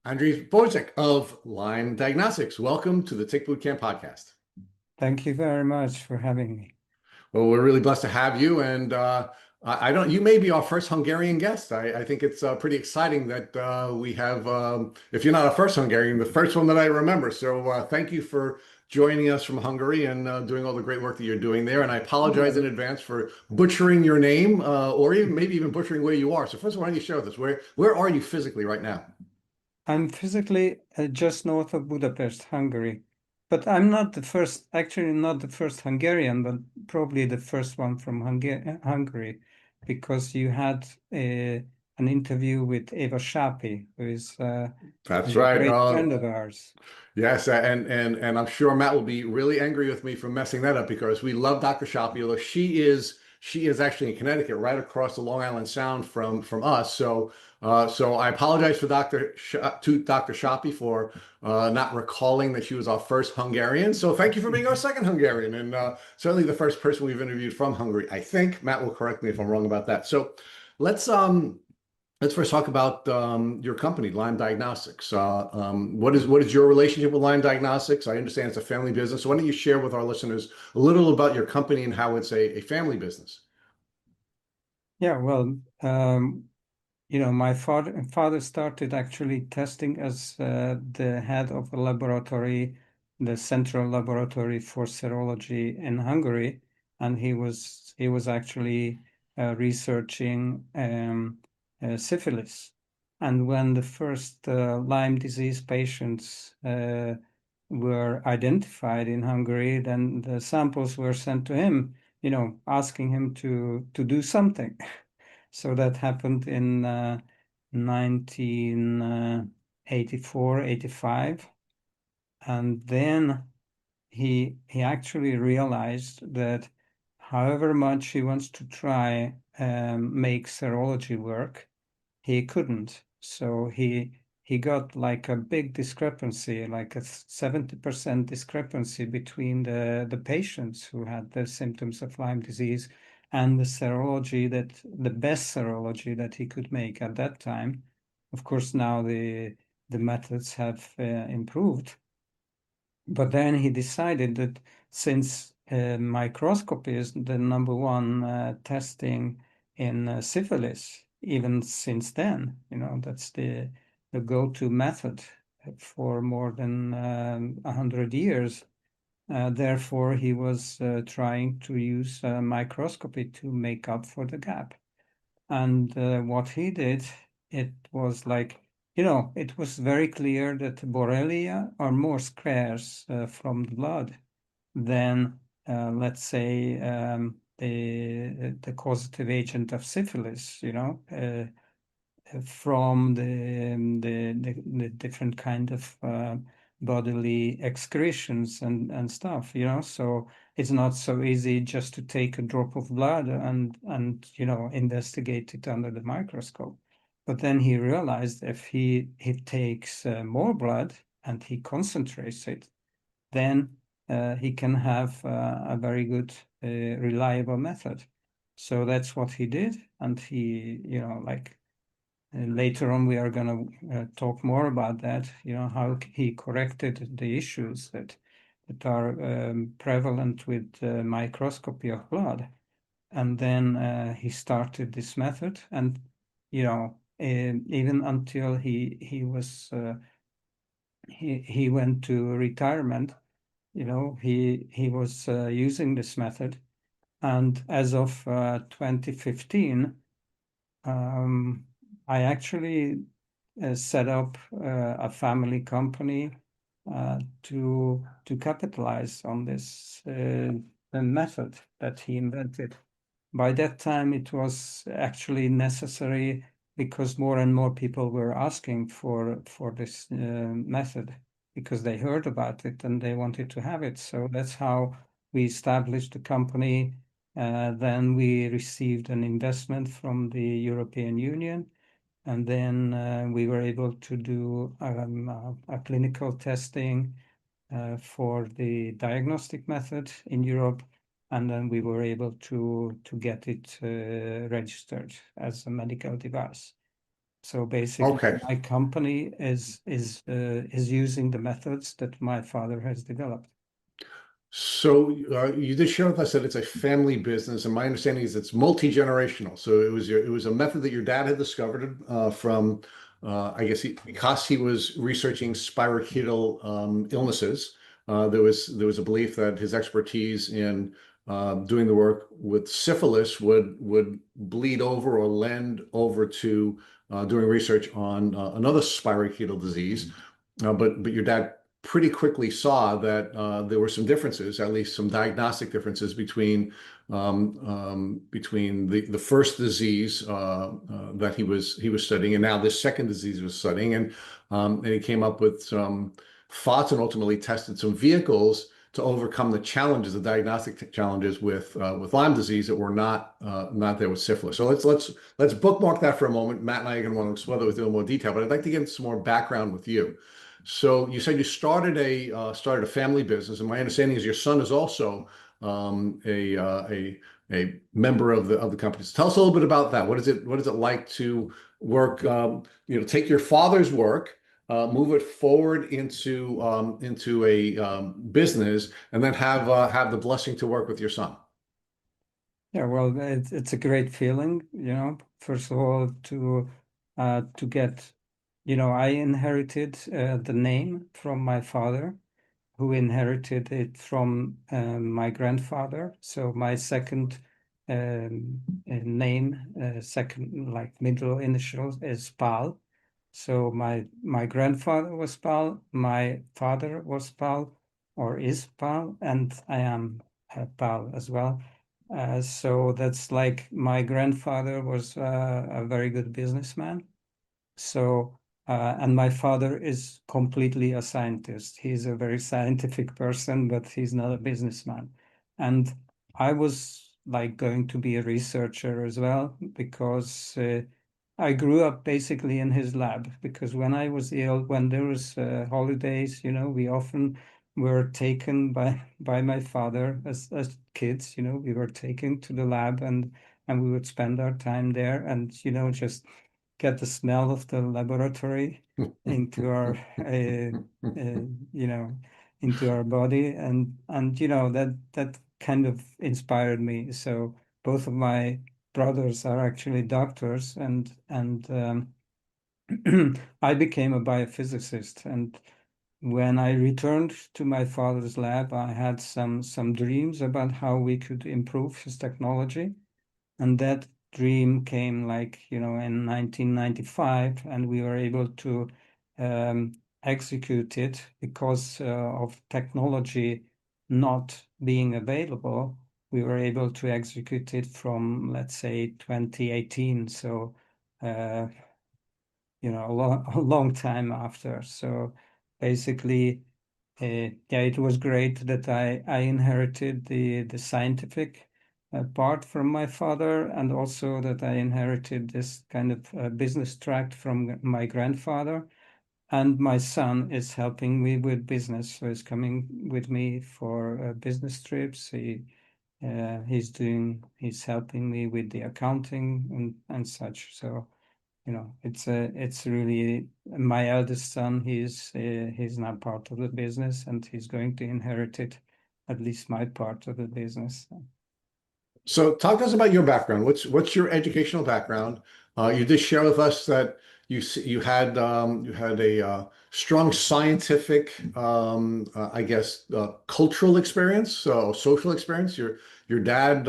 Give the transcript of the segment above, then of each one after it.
András Bozsik of Lyme Diagnostics. Welcome to the Tick Bootcamp podcast. Thank you very much for having me. Well, we're really blessed to have you, and I don't. You may be our first Hungarian guest. I think it's pretty exciting that we have. If you're not a first Hungarian, the first one that I remember. So thank you for joining us from Hungary and doing all the great work that you're doing there. And I apologize in advance for butchering your name, or even maybe even butchering where you are. So first of all, why don't you share with us where are you physically right now? I'm physically just north of Budapest, Hungary. But I'm not the first, actually not the first Hungarian, but probably the first one from Hungary, because you had an interview with Eva Sápi, who is That's a right. great friend of ours. Yes, and I'm sure Matt will be really angry with me for messing that up because we love Dr. Shoppy, although she is actually in Connecticut, right across the Long Island Sound from us. So I apologize for Dr. Shoppy for not recalling that she was our first Hungarian. So thank you for being our second Hungarian, and certainly the first person we've interviewed from Hungary. I think Matt will correct me if I'm wrong about that. So let's um. Let's first talk about your company, Lyme Diagnostics. What is your relationship with Lyme Diagnostics? I understand it's a family business. So why don't you share with our listeners a little about your company and how it's a family business? Yeah, well, my father started actually testing as the head of a laboratory, the central laboratory for serology in Hungary, and he was actually researching syphilis. And when the first Lyme disease patients were identified in Hungary, then the samples were sent to him, asking him to do something. So that happened in 1984, 85. And then he actually realized that however much he wants to try make serology work, he couldn't. So he got like a big discrepancy, like a 70% discrepancy between the patients who had the symptoms of Lyme disease and the serology the best serology that he could make at that time. Of course, now the methods have improved. But then he decided that since microscopy is the number one testing in syphilis, even since then, that's the go-to method for more than 100 years. Therefore, he was trying to use microscopy to make up for the gap. And what he did, it was like, it was very clear that Borrelia are more scarce from the blood than, let's say, the causative agent of syphilis, from the different kind of bodily excretions and stuff, So it's not so easy just to take a drop of blood and investigate it under the microscope. But then he realized if he takes more blood and he concentrates it, then he can have a very good, reliable method. So that's what he did, and he, like later on, we are going to talk more about that, how he corrected the issues that are prevalent with microscopy of blood. And then he started this method, and even until he went to retirement, he was using this method. And as of 2015, I actually set up a family company to capitalize on this method that he invented. By that time, it was actually necessary because more and more people were asking for this method because they heard about it and they wanted to have it. So that's how we established the company. Then we received an investment from the European Union, and then we were able to do a clinical testing for the diagnostic method in Europe, and then we were able to get it registered as a medical device. So basically, Okay. my company is using the methods that my father has developed. So you did share with us that it's a family business, and my understanding is it's multi-generational. So it was a method that your dad had discovered from I guess because he was researching spirochetal illnesses. There was a belief that his expertise in doing the work with syphilis would bleed over or lend over to doing research on another spirochetal disease. But your dad pretty quickly saw that there were some differences, at least some diagnostic differences between the first disease that he was studying, and now this second disease he was studying, and he came up with some thoughts and ultimately tested some vehicles to overcome the challenges, the diagnostic challenges with Lyme disease that were not there with syphilis. So let's bookmark that for a moment. Matt and I are going to want to explore that with a little more detail, but I'd like to get some more background with you. So you said you started a family business, and my understanding is your son is also a member of the company. So tell us a little bit about that. What is it like to work? Take your father's work, move it forward into a business, and then have the blessing to work with your son. Yeah, well, it's a great feeling, first of all, to get, I inherited the name from my father, who inherited it from my grandfather. So my second name, second like middle initials is Pal. So my grandfather was Pal, my father was Pal, or is Pal, and I am Pal as well. So that's like my grandfather was a very good businessman. So, and my father is completely a scientist. He's a very scientific person, but he's not a businessman. And I was like going to be a researcher as well because I grew up basically in his lab. Because when I was ill, when there was holidays, we often were taken by my father as kids. We were taken to the lab and we would spend our time there and just get the smell of the laboratory into our you know into our body and that kind of inspired me. So both of my brothers are actually doctors and I became a biophysicist. And when I returned to my father's lab, I had some dreams about how we could improve his technology. And that dream came like, in 1995, and we were able to execute it because of technology not being available. We were able to execute it from, let's say, 2018. So, uh, a long time after. So basically, yeah, it was great that I inherited the scientific part from my father, and also that I inherited this kind of business tract from my grandfather. And my son is helping me with business, so he's coming with me for business trips. He's helping me with the accounting and such. So it's really my eldest son. He's now part of the business, and he's going to inherit it, at least my part of the business. So talk to us about your background. What's your educational background? You did share with us that you had a strong scientific, I guess, cultural experience, so social experience. Your dad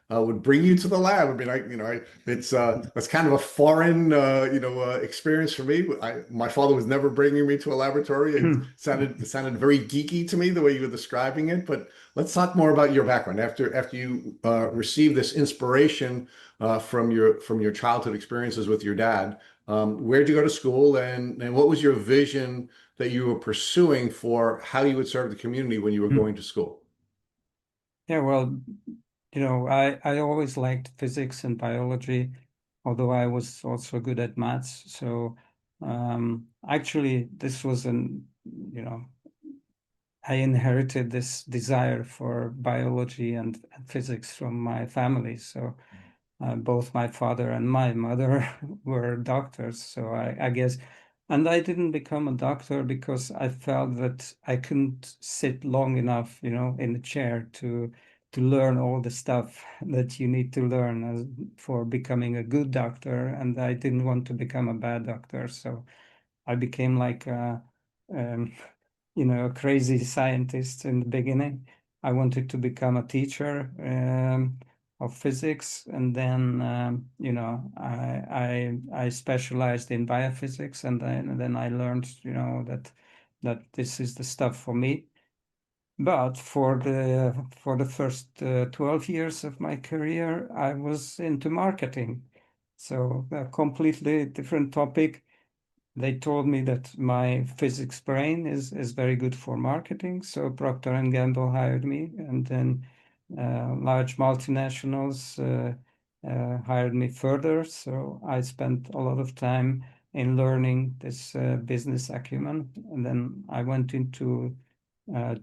would bring you to the lab. I mean, it's that's kind of a foreign, experience for me. My father was never bringing me to a laboratory. It sounded very geeky to me the way you were describing it, but. Let's talk more about your background. After you received this inspiration from your childhood experiences with your dad, where'd you go to school, and what was your vision that you were pursuing for how you would serve the community when you were going to school? Yeah, well, I always liked physics and biology, although I was also good at maths. So actually, this was I inherited this desire for biology and physics from my family. So both my father and my mother were doctors, so I guess. And I didn't become a doctor because I felt that I couldn't sit long enough, in the chair to learn all the stuff that you need to learn for becoming a good doctor, and I didn't want to become a bad doctor, so I became like um, a crazy scientist in the beginning. I wanted to become a teacher of physics, and then I specialized in biophysics, and then I learned that this is the stuff for me. But for the first 12 years of my career, I was into marketing. So a completely different topic. They told me that my physics brain is very good for marketing, so Procter and Gamble hired me, and then large multinationals hired me further. So I spent a lot of time in learning this business acumen, and then I went into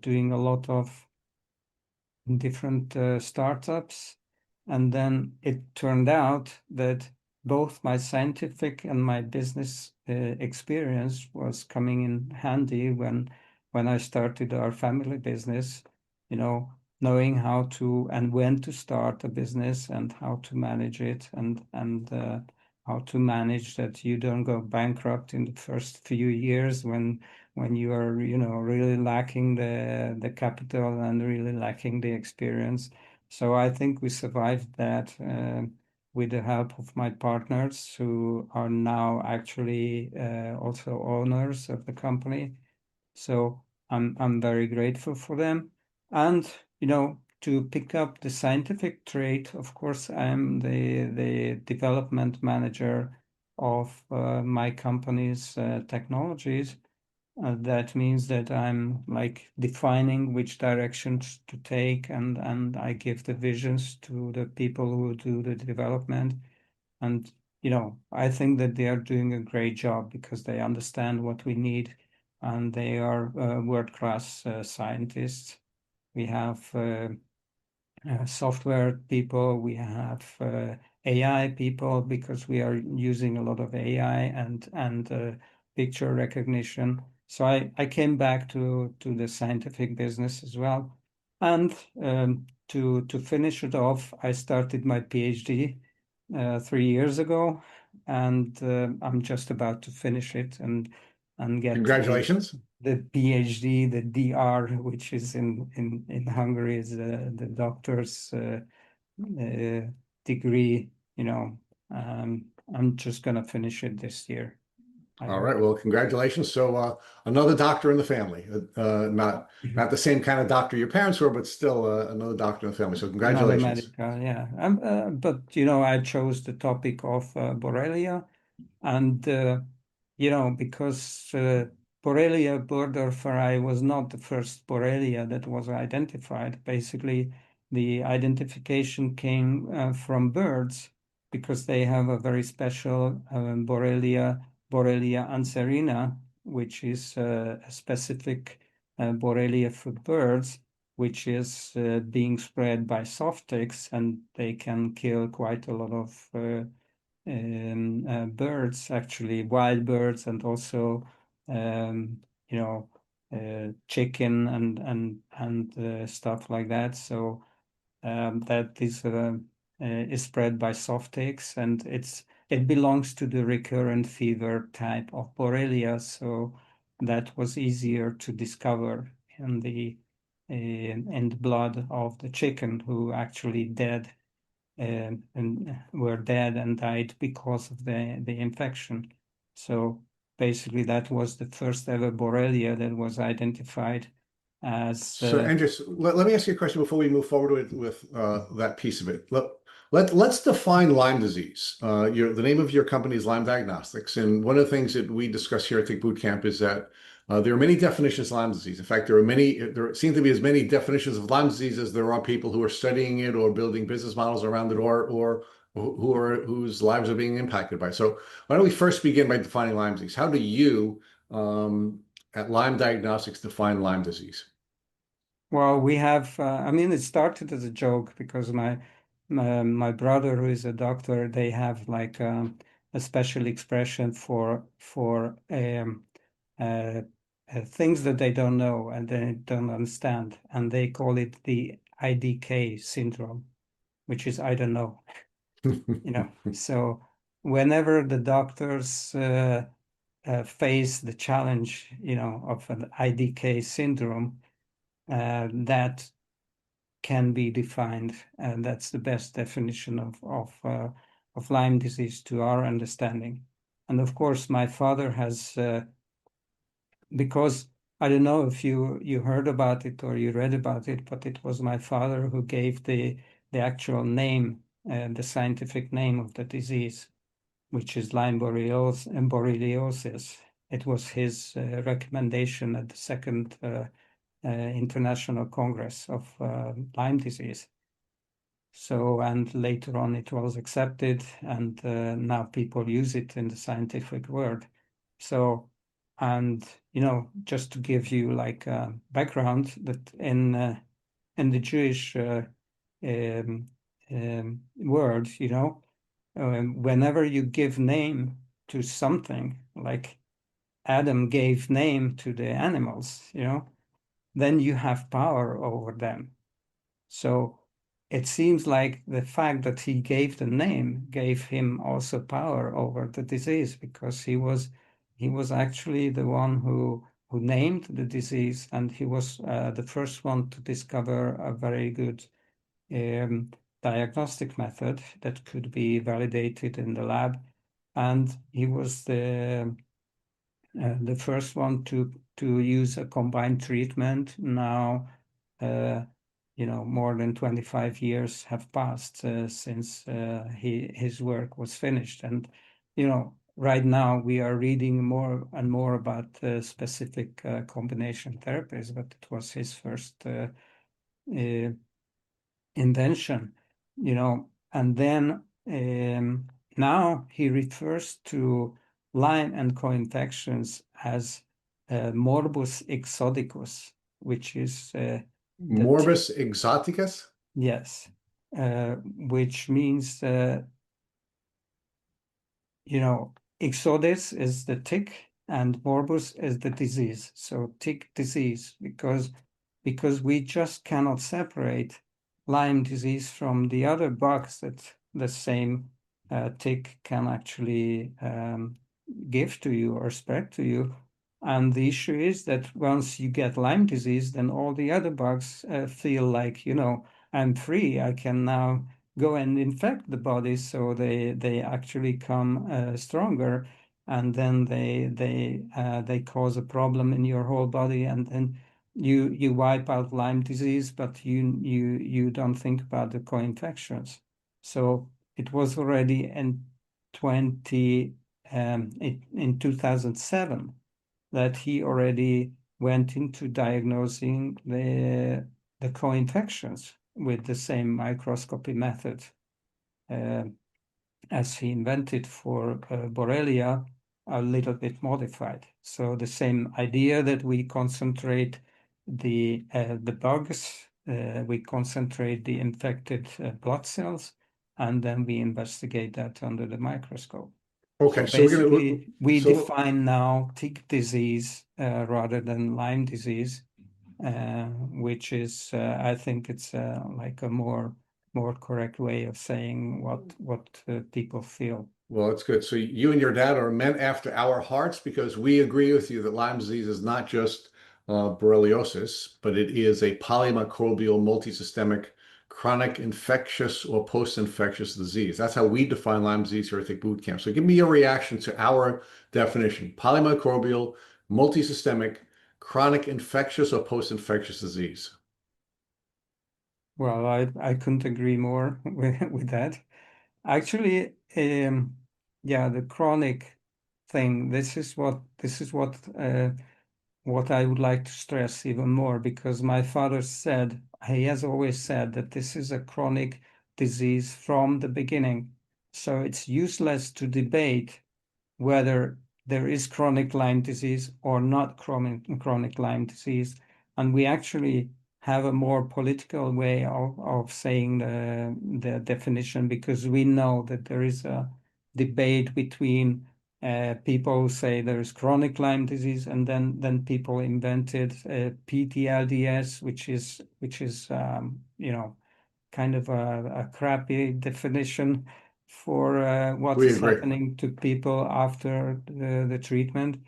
doing a lot of different startups. And then it turned out that both my scientific and my business experience was coming in handy when I started our family business, knowing how to and when to start a business and how to manage it and how to manage that you don't go bankrupt in the first few years when you are really lacking the capital and really lacking the experience. So I think we survived that with the help of my partners who are now actually also owners of the company. So I'm very grateful for them. And to pick up the scientific trait, of course, I'm the development manager of my company's technologies. That means that I'm like defining which directions to take, and I give the visions to the people who do the development. And I think that they are doing a great job because they understand what we need, and they are world-class scientists. We have software people, we have AI people because we are using a lot of AI and picture recognition. So I came back to the scientific business as well. And to finish it off, I started my PhD 3 years ago, and I'm just about to finish it and get Congratulations. the PhD, the DR, which is in Hungary, is the doctor's uh, degree. I'm just gonna finish it this year, I All hope. right. Well, congratulations. So another doctor in the family, not the same kind of doctor your parents were, but still another doctor in the family. So Another congratulations. medical, yeah. But I chose the topic of Borrelia. And, because Borrelia burgdorferi was not the first Borrelia that was identified, basically the identification came from birds because they have a very special Borrelia anserina, which is a specific Borrelia for birds, which is being spread by soft ticks, and they can kill quite a lot of birds, actually, wild birds, and also, um, you know, chicken and stuff like that. So that is spread by soft ticks, and it belongs to the recurrent fever type of Borrelia. So that was easier to discover in the blood of the chicken who actually dead and were dead and died because of the infection. So basically, that was the first ever Borrelia that was identified as So, Andres, let me ask you a question before we move forward with that piece of it. Let's define Lyme disease. The name of your company is Lyme Diagnostics, and one of the things that we discuss here at Think Boot Camp is that there are many definitions of Lyme disease. In fact, there seem to be as many definitions of Lyme disease as there are people who are studying it or building business models around it, or whose lives are being impacted by it. So, why don't we first begin by defining Lyme disease? How do you at Lyme Diagnostics define Lyme disease? well, we have. I mean, it started as a joke because My brother, who is a doctor, they have like a special expression for things that they don't know and they don't understand, and they call it the IDK syndrome, which is I don't know, you know. So whenever the doctors face the challenge, you know, of an IDK syndrome, that can be defined, and that's the best definition of Lyme disease to our understanding. And of course, my father has because I don't know if you heard about it or you read about it, but it was my father who gave the actual name, the scientific name of the disease, which is Lyme borreliosis. It was his recommendation at the second International Congress of Lyme disease. So, and later on it was accepted, and now people use it in the scientific world. So, and you know, just to give you like a background, that in the Jewish um, world, you know, whenever you give name to something, like Adam gave name to the animals, you know, then you have power over them. So it seems like the fact that he gave the name gave him also power over the disease, because he was actually the one who named the disease, and he was the first one to discover a very good um, diagnostic method that could be validated in the lab, and he was the first one to use a combined treatment. Now, uh, you know, more than 25 years have passed since his work was finished, and you know, right now we are reading more and more about specific combination therapies, but it was his first uh, invention, you know, and then now he refers to Lyme and co-infections as morbus exoticus, which is the Morbus exoticus? yes, which means you know, Ixodes is the tick and morbus is the disease. So tick disease, because we just cannot separate Lyme disease from the other bugs that the same tick can actually give to you or spread to you. And the issue is that once you get Lyme disease, then all the other bugs feel like, you know, I'm free. I can now go and infect the body, so they actually come stronger, and then they cause a problem in your whole body, and then you wipe out Lyme disease, but you don't think about the co-infections. So it was already in 2007 that he already went into diagnosing the co-infections with the same microscopy method uh, as he invented for Borrelia, a little bit modified. So the same idea that we concentrate the bugs, we concentrate the infected blood cells, and then we investigate that under the microscope. So Okay, so we're gonna basically, we so define now tick disease rather than Lyme disease, which is, I think it's like a more correct way of saying what people feel. well, that's good. So you and your dad are men after our hearts because we agree with you that Lyme disease is not just borreliosis, but it is a polymicrobial multisystemic chronic infectious or post-infectious disease. That's how we define Lyme disease here at Think Boot Camp. So give me your reaction to our definition: polymicrobial, multisystemic, chronic infectious or post-infectious disease. Well, I couldn't agree more with that. Actually, yeah, the chronic thing. This is what I would like to stress even more, because my father said, he has always said that this is a chronic disease from the beginning. So it's useless to debate whether there is chronic Lyme disease or not chronic Lyme disease. And we actually have a more political way of saying the definition, because we know that there is a debate between people who say there is chronic Lyme disease, and then people invented PTLDS, which is kind of a crappy definition for what We is agree. happening to people after the treatment.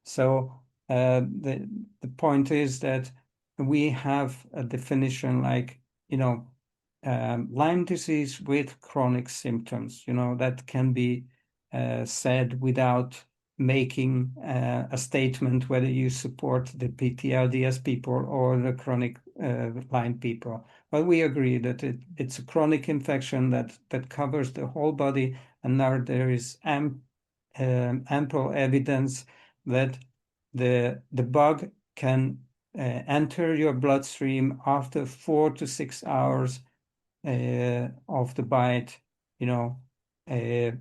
So the point is that we have a definition like, Lyme disease with chronic symptoms, that can be said without making a statement whether you support the PTLDS people or the chronic Lyme people. But we agree that it's a chronic infection that covers the whole body, and now there is ample evidence that the bug can enter your bloodstream after 4 to 6 hours of the bite,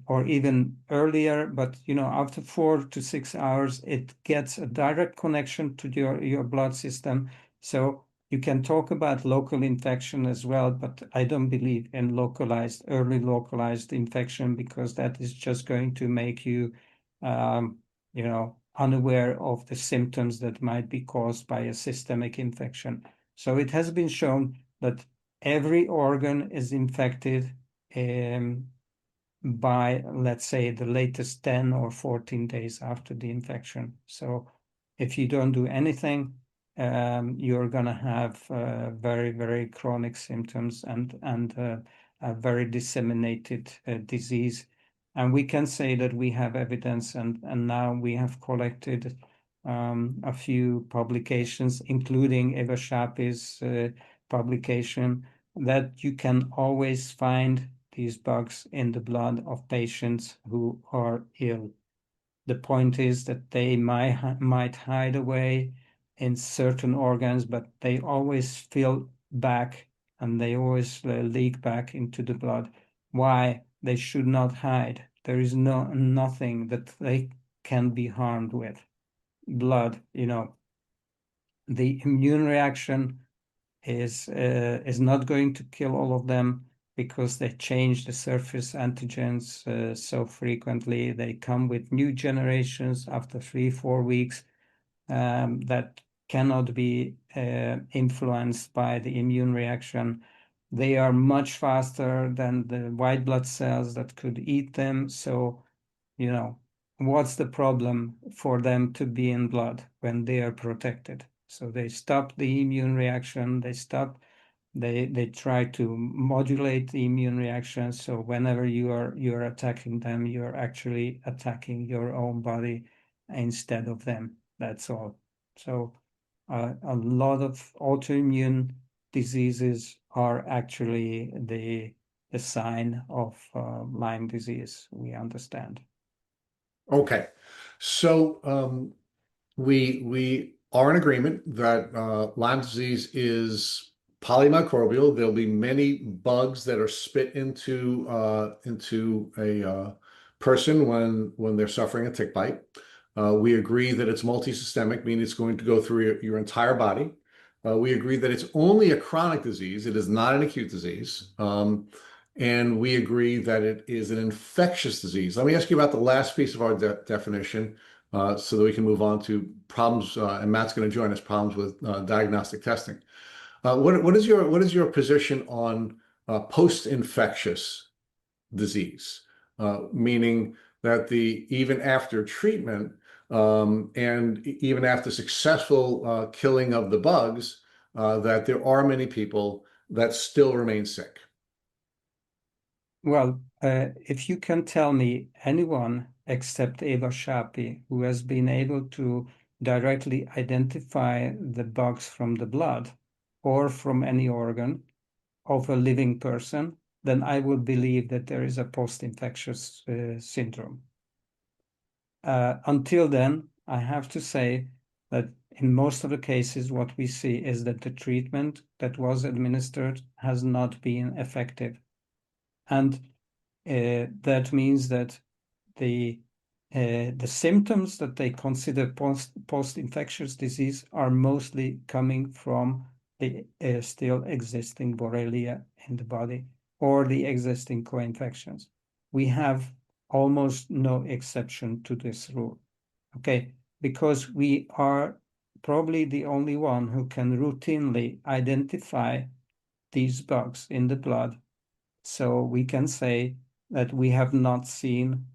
or even earlier. But after 4 to 6 hours, it gets a direct connection to your blood system. So you can talk about local infection as well, but I don't believe in early localized infection, because that is just going to make you, unaware of the symptoms that might be caused by a systemic infection. So it has been shown that every organ is infected by, let's say, the latest 10 or 14 days after the infection. So if you don't do anything, you're going to have very, very chronic symptoms and a very disseminated disease. And we can say that we have evidence, and now we have collected a few publications, including Eva Shapi's publication, that you can always find these bugs in the blood of patients who are ill. The point is that they might hide away in certain organs, but they always fill back, and they always leak back into the blood. Why? They should not hide. There is nothing that they can be harmed with. Blood, the immune reaction is not going to kill all of them, because they change the surface antigens so frequently. They come with new generations after 3-4 weeks that cannot be influenced by the immune reaction. They are much faster than the white blood cells that could eat them. So, what's the problem for them to be in blood when they are protected? So they stop the immune reaction, they try to modulate the immune reaction. So whenever you're attacking them, you're actually attacking your own body instead of them. That's all. So a lot of autoimmune diseases are actually the sign of Lyme disease, we understand. Okay. So we are in agreement that Lyme disease is polymicrobial. There'll be many bugs that are spit into a person when they're suffering a tick bite. We agree that it's multisystemic, meaning it's going to go through your entire body. We agree that it's only a chronic disease. It is not an acute disease. And we agree that it is an infectious disease. Let me ask you about the last piece of our definition, so that we can move on to problems. And Matt's going to join us, problems with diagnostic testing. What is your position on post-infectious disease, meaning that even after treatment, and even after successful killing of the bugs, that there are many people that still remain sick? Well, if you can tell me anyone except Eva Shapi who has been able to directly identify the bugs from the blood or from any organ of a living person, then I would believe that there is a post-infectious syndrome. Until then, I have to say that in most of the cases, what we see is that the treatment that was administered has not been effective. And that means that the symptoms that they consider post-infectious disease are mostly coming from the still existing Borrelia in the body or the existing co-infections. We have almost no exception to this rule, okay? Because we are probably the only one who can routinely identify these bugs in the blood. So we can say that we have not seen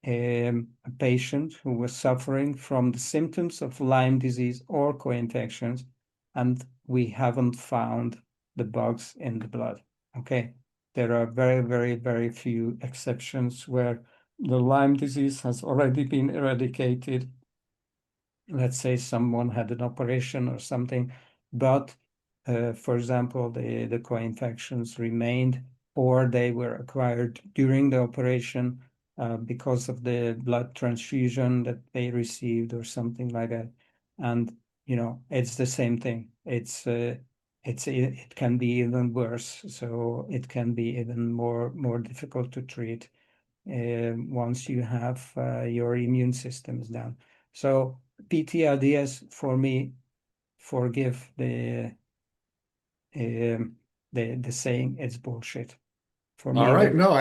a patient who was suffering from the symptoms of Lyme disease or co-infections, and we haven't found the bugs in the blood. Okay. There are very, very, very few exceptions where the Lyme disease has already been eradicated. Let's say someone had an operation or something, but for example, the co-infections remained or they were acquired during the operation because of the blood transfusion that they received or something like that. And, it's the same thing. It can be even worse. So it can be even more difficult to treat once you have your immune system is down. So PTLDS for me, forgive the saying it's bullshit. For All me, right. No,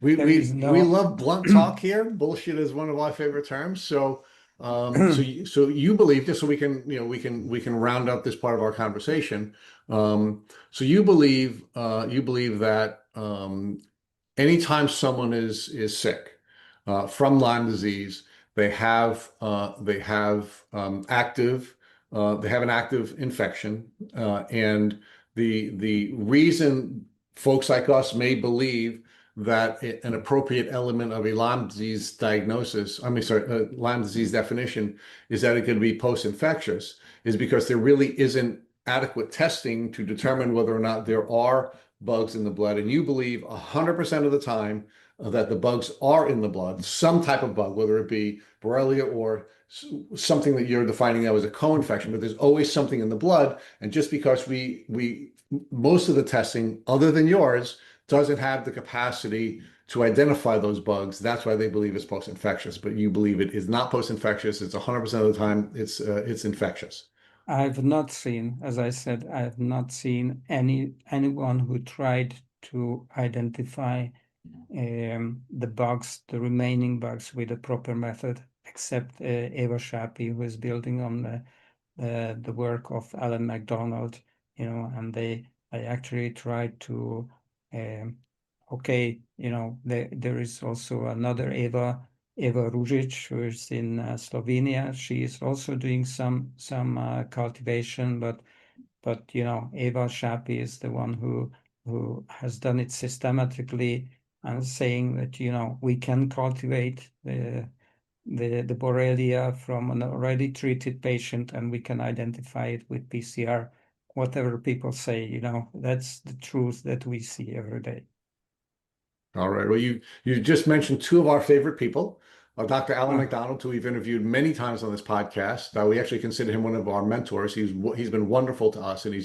there is we no love blunt talk here. Bullshit is one of our favorite terms. So, so you believe, just so we can, we can round up this part of our conversation. So you believe that, anytime someone is sick from Lyme disease, they have active they have an active infection, and the reason folks like us may believe that an appropriate element of a Lyme disease diagnosis, I mean, sorry, Lyme disease definition, is that it could be post-infectious, is because there really isn't adequate testing to determine whether or not there are bugs in the blood. And you believe 100% of the time that the bugs are in the blood, some type of bug, whether it be Borrelia or something that you're defining now as a co-infection, but there's always something in the blood. And just because we most of the testing, other than yours, doesn't have the capacity to identify those bugs, that's why they believe it's post-infectious. But you believe it is not post-infectious. It's 100% of the time it's infectious. I've not seen, as I said, I've not seen anyone who tried to identify the bugs, the remaining bugs with a proper method, except Eva Shapi, who is building on the work of Alan MacDonald, and they actually tried to, okay, there is also another Eva Ružić, who is in Slovenia. She is also doing some cultivation, but Eva Shapi is the one who has done it systematically and saying that we can cultivate the Borrelia from an already treated patient and we can identify it with PCR. Whatever people say, that's the truth that we see every day. All right. Well, you just mentioned two of our favorite people, Dr. Alan Ah, MacDonald, who we've interviewed many times on this podcast. We actually consider him one of our mentors. He's been wonderful to us, and he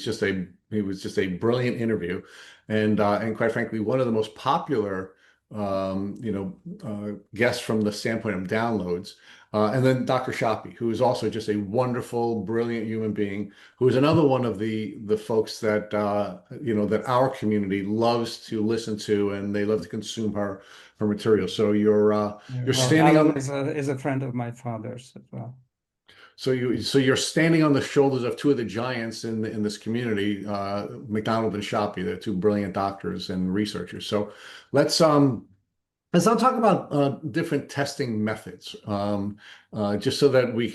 was just a brilliant interview, and quite frankly, one of the most popular guests from the standpoint of downloads. And then Dr. Shapi, who is also just a wonderful, brilliant human being, who is another one of the folks that that our community loves to listen to, and they love to consume her material. So yeah. you're Well, standing Alan on is a friend of my father's as well. you're standing on the shoulders of two of the giants in this community, McDonald and Shapi. They're two brilliant doctors and researchers. So let's um. Let's now talk about different testing methods, just so that we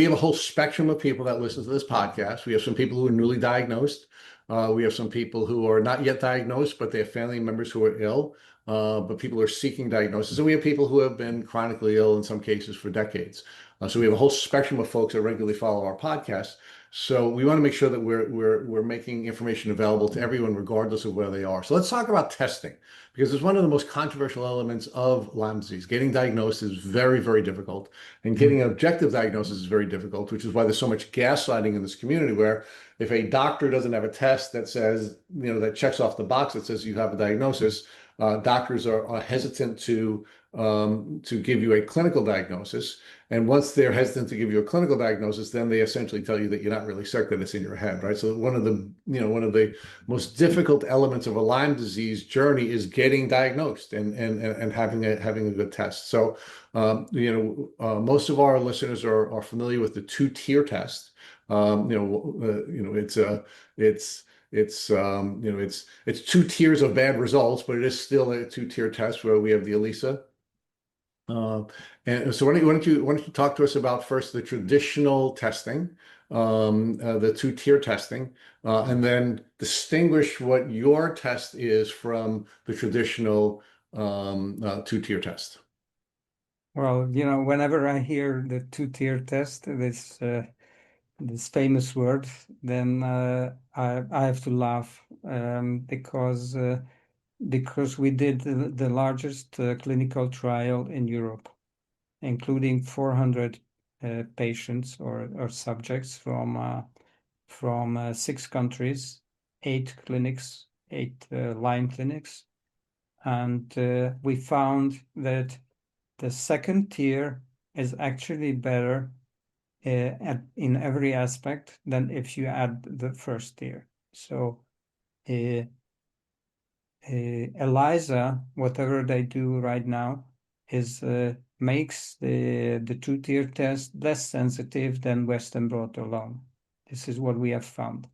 have a whole spectrum of people that listen to this podcast. We have some people who are newly diagnosed. We have some people who are not yet diagnosed, but they have family members who are ill, but people are seeking diagnosis. And we have people who have been chronically ill in some cases for decades. So we have a whole spectrum of folks that regularly follow our podcast. So we want to make sure that we're making information available to everyone, regardless of where they are. So let's talk about testing, because it's one of the most controversial elements of Lyme disease. Getting diagnosed is very, very difficult, and getting an objective diagnosis is very difficult, which is why there's so much gaslighting in this community, where if a doctor doesn't have a test that says, that checks off the box that says you have a diagnosis, doctors are hesitant to give you a clinical diagnosis. And once they're hesitant to give you a clinical diagnosis, then they essentially tell you that you're not really sick, that it's in your head, right? So one of the most difficult elements of a Lyme disease journey is getting diagnosed and having a good test. So, most of our listeners are familiar with the two-tier test. It's two tiers of bad results, but it is still a two-tier test where we have the ELISA. Uh, and so why don't you talk to us about first the traditional testing, the two-tier testing, and then distinguish what your test is from the traditional two-tier test. Well, whenever I hear the two-tier test, this famous word, then I have to laugh, because we did the largest clinical trial in Europe, including 400 patients or subjects from 6 countries, 8 clinics, 8 Lyme clinics, and we found that the second tier is actually better in every aspect than if you add the first tier. So ELISA, whatever they do right now, is makes the two-tier test less sensitive than Western blot alone. This is what we have found.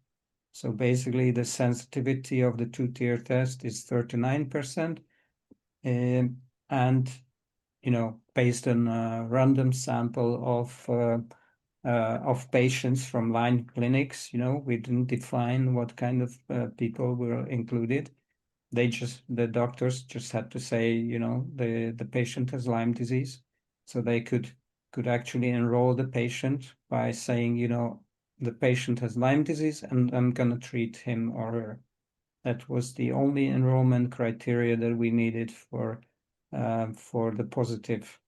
So basically, the sensitivity of the two-tier test is 39%, and based on a random sample of patients from Lyme clinics, we didn't define what kind of people were included. The doctors just had to say, the patient has Lyme disease. So they could actually enroll the patient by saying, the patient has Lyme disease and I'm going to treat him or her. That was the only enrollment criteria that we needed for the positive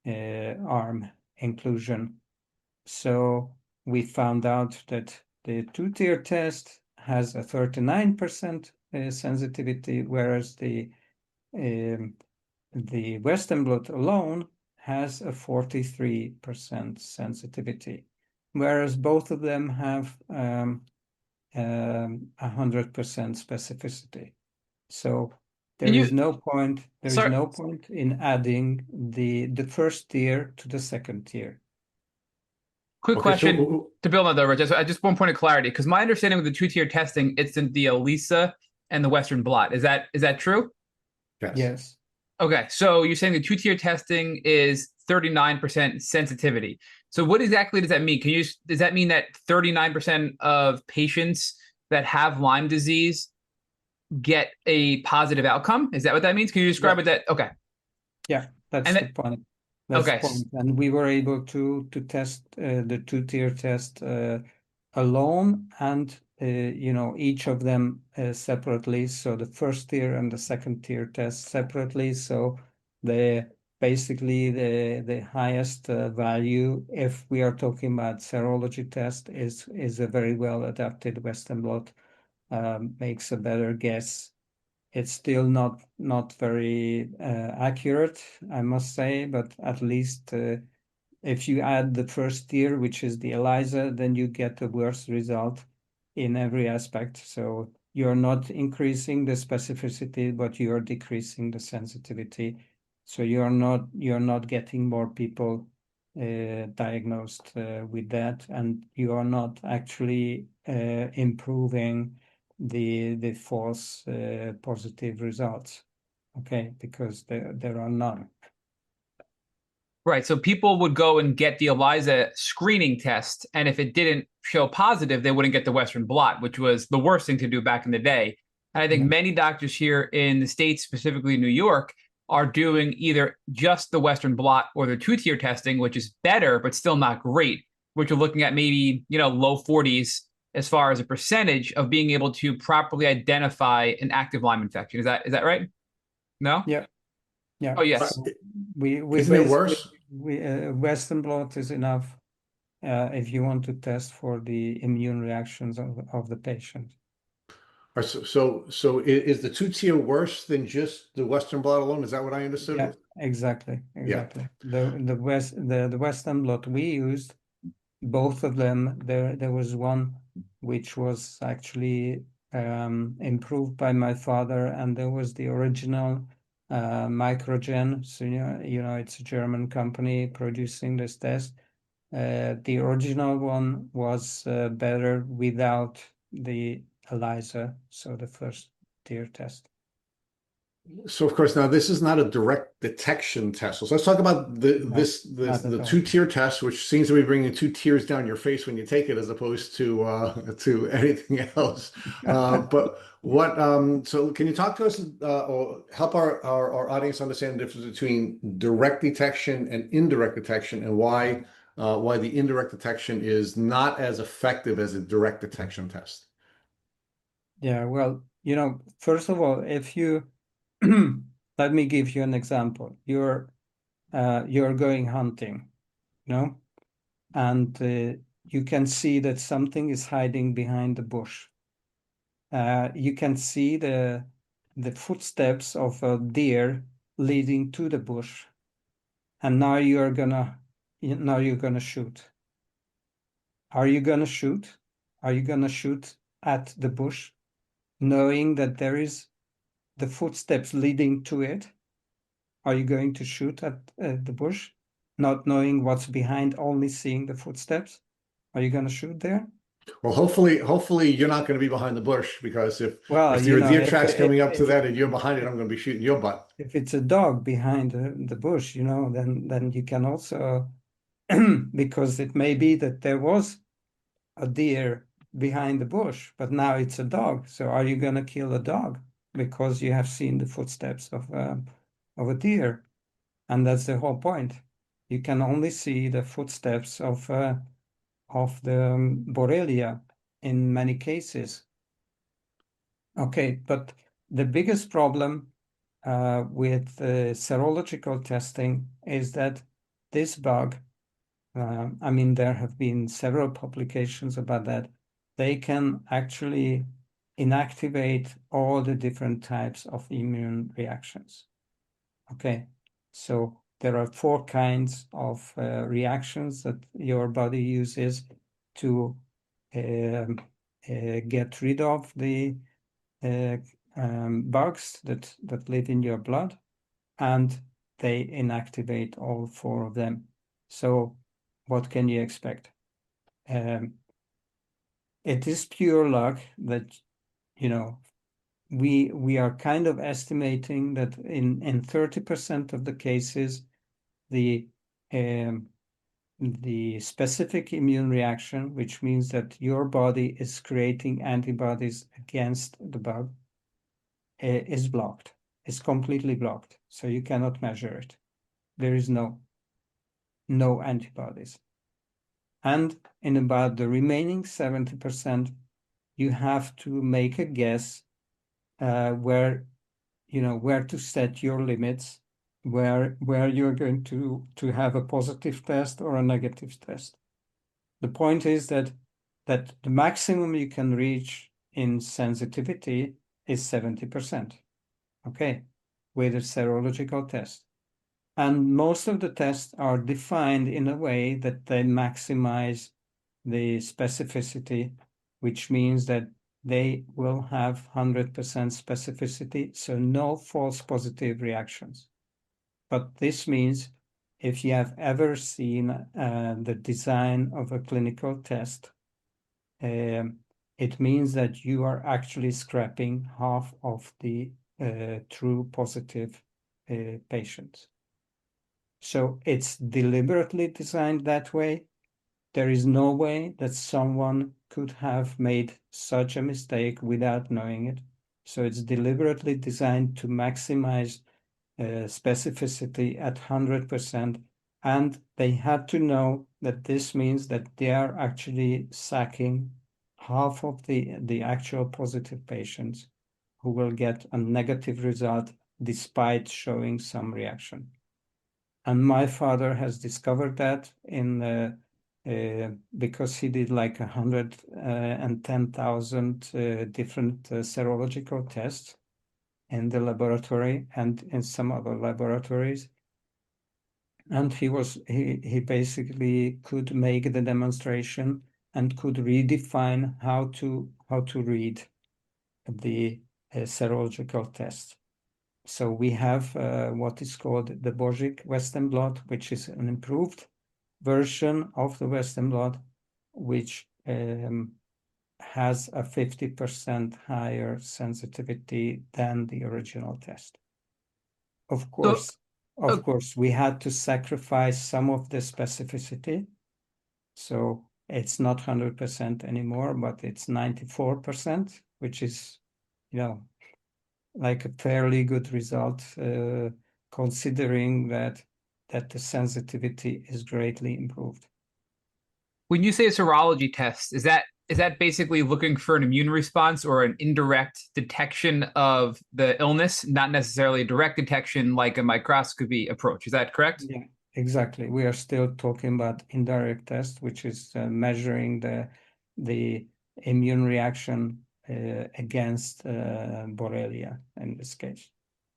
arm inclusion. So we found out that the two-tier test has a 39% sensitivity, whereas the Western blot alone has a 43% sensitivity, whereas both of them have 100% specificity. So there is no point. There is Sorry, no point in adding the first tier to the second tier. quick Okay, question to build on that, Rich. I just one point of clarity, because my understanding with the two-tier testing, it's in the ELISA and the Western blot. Is that true? yes. Yes. Okay, so you're saying the two-tier testing is 39% sensitivity. So what exactly does that mean? Does that mean that 39% of patients that have Lyme disease get a positive outcome? Is that what that means? Can you describe what that? Okay. Yeah, that's And the point. That's the okay. point. And we were able to test the two-tier test alone and each of them separately. So the first tier and the second tier test separately. So basically the highest value, if we are talking about serology test, is a very well adapted Western blot, makes a better guess. It's still not very accurate, I must say, but at least if you add the first tier, which is the ELISA, then you get a worse result in every aspect. So you're not increasing the specificity, but you are decreasing the sensitivity. So you're not getting more people diagnosed with that, and you are not actually improving the false positive results. Okay, because there are none. Right. So people would go and get the ELISA screening test, and if it didn't show positive, they wouldn't get the Western blot, which was the worst thing to do back in the day. And I think many doctors here in the States, specifically New York, are doing either just the Western blot or the two-tier testing, which is better, but still not great, which are looking at maybe, low 40s as far as a percentage of being able to properly identify an active Lyme infection. Is that right? No? Yeah. Yeah. Oh, yes. So we Isn't it worse? Western blot is enough if you want to test for the immune reactions of the patient. Is the two-tier worse than just the Western blot alone? Is that what I understood? Yeah, exactly, Yeah. exactly. The Western blot we used, both of them, there was one which was actually improved by my father, and there was the original Microgen. So it's a German company producing this test. The original one was better without the ELISA, so the first tier test. So of course, now this is not a direct detection test. So let's talk about the two-tier test, which seems to be bringing two tiers down your face when you take it, as opposed to anything else. But what? So can you talk to us or help our audience understand the difference between direct detection and indirect detection, and why the indirect detection is not as effective as a direct detection test? Yeah, well, first of all, if you let me give you an example. You're going hunting, and you can see that something is hiding behind the bush. You can see the footsteps of a deer leading to the bush, and now you're gonna shoot. Are you gonna shoot? Are you gonna shoot at the bush, knowing that there is the footsteps leading to it? Are you going to shoot at the bush, not knowing what's behind, only seeing the footsteps? Are you going to shoot there? Well, hopefully you're not going to be behind the bush, because if Well, there are deer if tracks coming up to that and you're behind it, I'm going to be shooting your butt. if it's a dog behind the bush, then you can also because it may be that there was a deer behind the bush, but now it's a dog. So are you going to kill a dog because you have seen the footsteps of a deer? And that's the whole point. You can only see the footsteps of the Borrelia in many cases. Okay, but the biggest problem with serological testing is that this bug, there have been several publications about that, they can actually inactivate all the different types of immune reactions. Okay, so there are 4 kinds of reactions that your body uses to get rid of the bugs that live in your blood, and they inactivate all 4 of them. So what can you expect? It is pure luck that, we are kind of estimating that in 30% of the cases, the specific immune reaction, which means that your body is creating antibodies against the bug, is blocked. It's completely blocked. So you cannot measure it. There is no antibodies. And in about the remaining 70%, you have to make a guess where to set your limits, where you're going to have a positive test or a negative test. The point is that the maximum you can reach in sensitivity is 70%, okay, with a serological test. And most of the tests are defined in a way that they maximize the specificity, which means that they will have 100% specificity, so no false positive reactions. But this means if you have ever seen the design of a clinical test, it means that you are actually scrapping half of the true positive patients. So it's deliberately designed that way. There is no way that someone could have made such a mistake without knowing it. So it's deliberately designed to maximize specificity at 100%. And they had to know that this means that they are actually sacking half of the actual positive patients who will get a negative result despite showing some reaction. And my father has discovered that in because he did like 110,000 different serological tests in the laboratory and in some other laboratories. And he basically could make the demonstration and could redefine how to read the serological test. So we have what is called the Bozsik Western blot, which is an improved version of the Western blot, which has a 50% higher sensitivity than the original test. Of course, we had to sacrifice some of the specificity. So it's not 100% anymore, but it's 94%, which is, like a fairly good result, considering that the sensitivity is greatly improved. When you say a serology test, is that basically looking for an immune response or an indirect detection of the illness, not necessarily a direct detection like a microscopy approach? Is that correct? Yeah, exactly. We are still talking about indirect test, which is measuring the immune reaction against Borrelia in this case.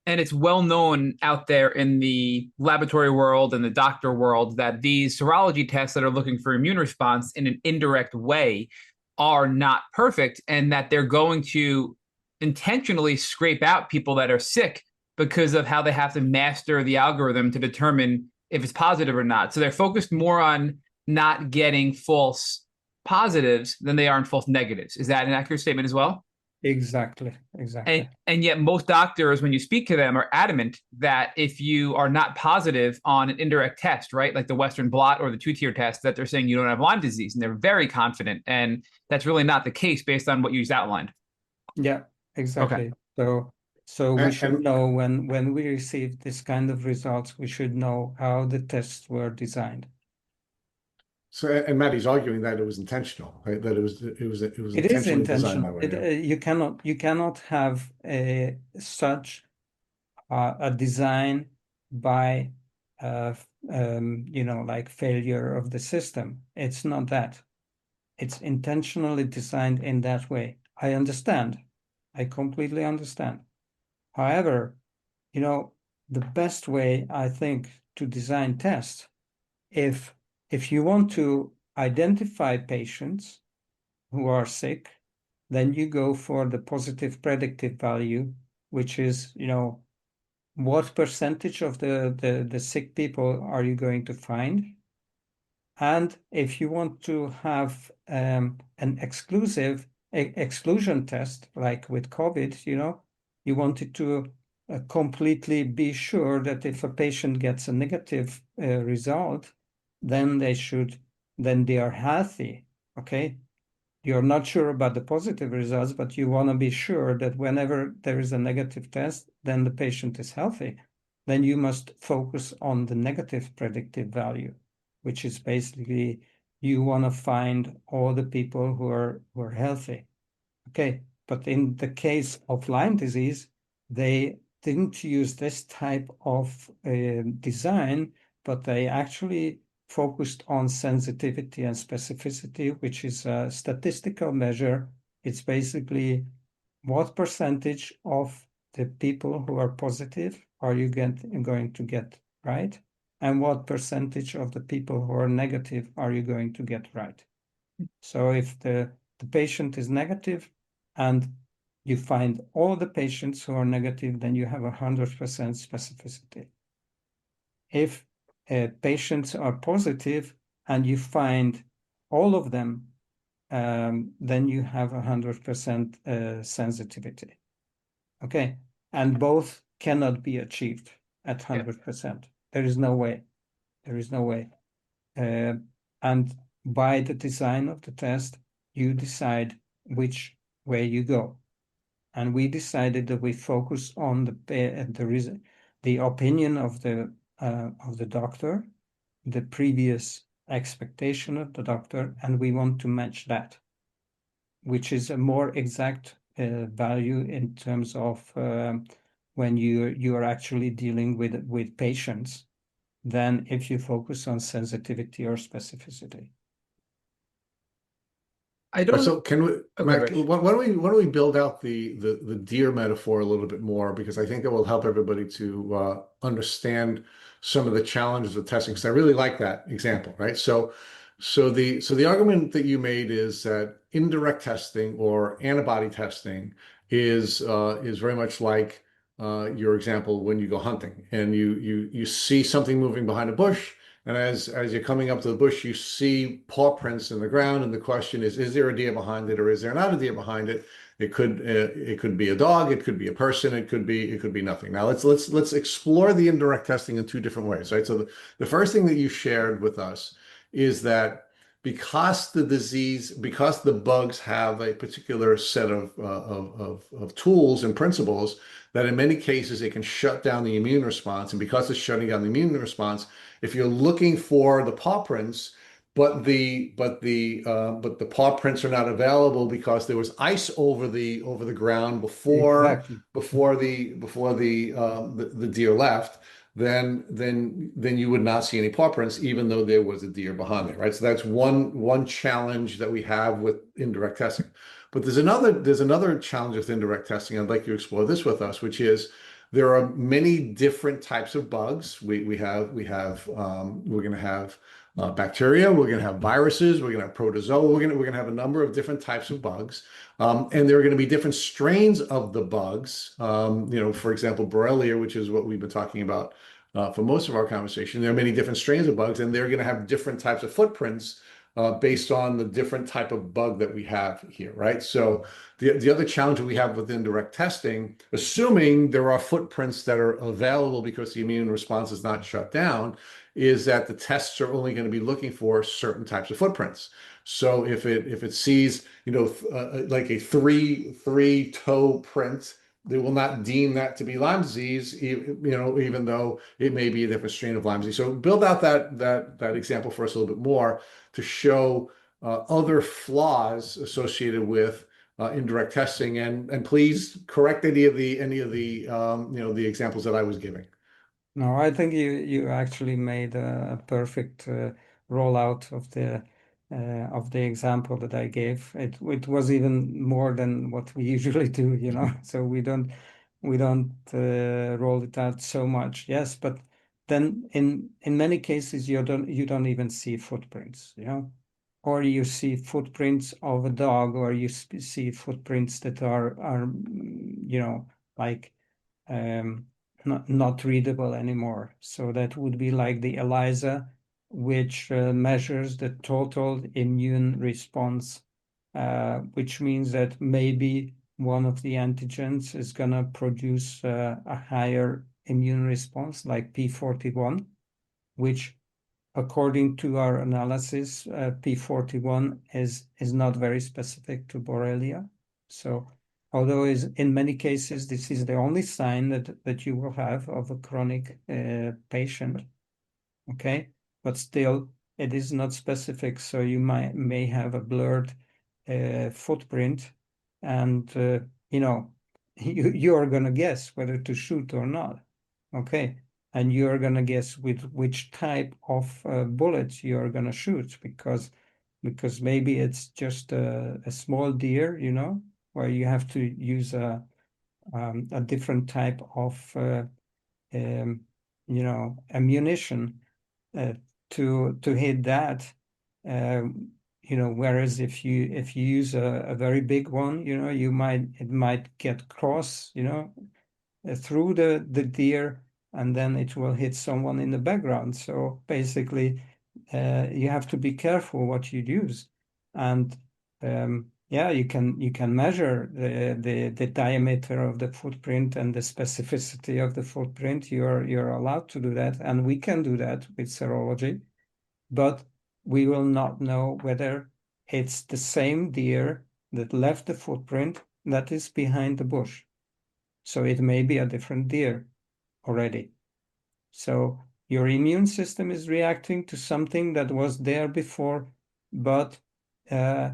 And it's well known out there in the laboratory world and the doctor world that these serology tests that are looking for immune response in an indirect way are not perfect, and that they're going to intentionally scrape out people that are sick because of how they have to master the algorithm to determine if it's positive or not. So they're focused more on not getting false positives than they are on false negatives. Is that an accurate statement as well? Exactly. And yet most doctors, when you speak to them, are adamant that if you are not positive on an indirect test, right, like the Western blot or the two-tier test, that they're saying you don't have Lyme disease, and they're very confident. And that's really not the case based on what you just outlined. Yeah, exactly. Okay. So we should know when we receive this kind of results, we should know how the tests were designed. So, and Maddie's arguing that it was intentional, right? That it was intentionally designed that way. You cannot have such a design by like failure of the system. It's not that. It's intentionally designed in that way. I understand. I completely understand. However, the best way, I think, to design tests, if you want to identify patients who are sick, then you go for the positive predictive value, which is, what percentage of the sick people are you going to find? And if you want to have an exclusion test, like with COVID, you wanted to completely be sure that if a patient gets a negative result, then they are healthy. Okay. You're not sure about the positive results, but you want to be sure that whenever there is a negative test, then the patient is healthy. Then you must focus on the negative predictive value, which is basically you want to find all the people who are healthy. Okay, but in the case of Lyme disease, they didn't use this type of design, but they actually focused on sensitivity and specificity, which is a statistical measure. It's basically what percentage of the people who are positive are you going to get right, and what percentage of the people who are negative are you going to get right. So if the patient is negative and you find all the patients who are negative, then you have 100% specificity. If patients are positive and you find all of them, then you have 100% sensitivity. Okay, and both cannot be achieved at 100%. There is no way. And by the design of the test, you decide which way you go. And we decided that we focus on the opinion of the doctor, the previous expectation of the doctor, and we want to match that, which is a more exact value in terms of when you are actually dealing with patients than if you focus on sensitivity or specificity. I don't. So can we, Okay, Matt, Rich. why don't we build out the deer metaphor a little bit more, because I think it will help everybody to understand some of the challenges of testing. Because I really like that example, right? So the argument that you made is that indirect testing or antibody testing is very much like your example when you go hunting and you see something moving behind a bush. And as you're coming up to the bush, you see paw prints in the ground, and the question is there a deer behind it, or is there not a deer behind it? It could be a dog, it could be a person, it could be nothing. Now let's explore the indirect testing in two different ways, right? So the first thing that you shared with us is that because the bugs have a particular set of tools and principles, that in many cases it can shut down the immune response. And because it's shutting down the immune response, if you're looking for the paw prints, but the paw prints are not available because there was ice over the ground before Exactly. the deer left, then you would not see any paw prints, even though there was a deer behind there, right? So that's one challenge that we have with indirect testing. But there's another challenge with indirect testing. I'd like you to explore this with us, which is there are many different types of bugs. We're going to have bacteria. We're going to have viruses. We're going to have protozoa. We're going to have a number of different types of bugs, and there are going to be different strains of the bugs. For example, Borrelia, which is what we've been talking about for most of our conversation. There are many different strains of bugs, and they're going to have different types of footprints based on the different type of bug that we have here, right? So the other challenge that we have with indirect testing, assuming there are footprints that are available because the immune response is not shut down, is that the tests are only going to be looking for certain types of footprints. So if it sees, like a three toe print, they will not deem that to be Lyme disease, even though it may be a different strain of Lyme disease. So build out that example for us a little bit more to show other flaws associated with indirect testing, and please correct any of the examples that I was giving. No, I think you actually made a perfect rollout of the example that I gave. It was even more than what we usually do, you know. So we don't roll it out so much. Yes, but then in many cases you don't even see footprints, you know, or you see footprints of a dog, or you see footprints that are like um, not readable anymore. So that would be like the ELISA, which measures the total immune response, which means that maybe one of the antigens is going to produce a higher immune response, like P41, which, according to our analysis, P41 is not very specific to Borrelia. So although in many cases this is the only sign that you will have of a chronic patient, okay, but still it is not specific. So you may have a blurred footprint, and you are gonna guess whether to shoot or not, okay, and you are gonna guess with which type of bullets you are gonna shoot, because maybe it's just a small deer, you know, where you have to use a different type of um, ammunition uh, to hit that. Whereas if you use a very big one, it might get cross, through the deer, and then it will hit someone in the background. So basically, you have to be careful what you use, and yeah, you can measure the diameter of the footprint and the specificity of the footprint. You're allowed to do that, and we can do that with serology, but we will not know whether it's the same deer that left the footprint that is behind the bush. So it may be a different deer already. So your immune system is reacting to something that was there before, but uh,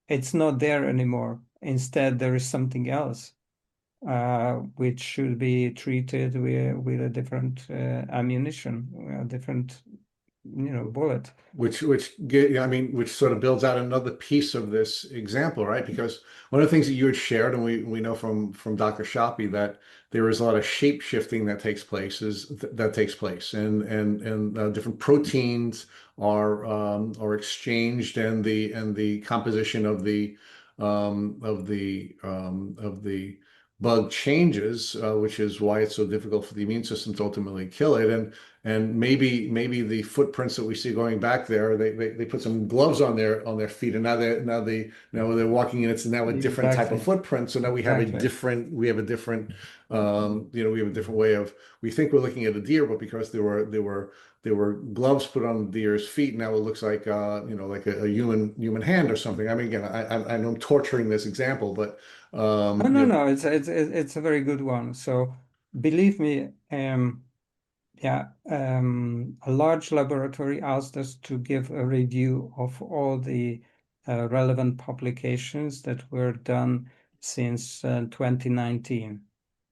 it's not there anymore. Instead, there is something else which should be treated with a different ammunition, a different bullet. Which I mean, which sort of builds out another piece of this example, right? Because one of the things that you had shared, and we know from Dr. Shapi, that there is a lot of shape shifting that takes place, and different proteins are exchanged, and the composition of the bug changes, which is why it's so difficult for the immune system to ultimately kill it. And maybe the footprints that we see going back there, they put some gloves on their feet, and now they're walking in. It's now a different type of Exactly. footprint. So now we have a different way of, we think we're looking at a deer, but because there were gloves put on the deer's feet, now it looks like like a human hand or something. I mean, again, I know I'm torturing this example, but No, it's a very good one. So believe me, yeah, a large laboratory asked us to give a review of all the relevant publications that were done since 2019.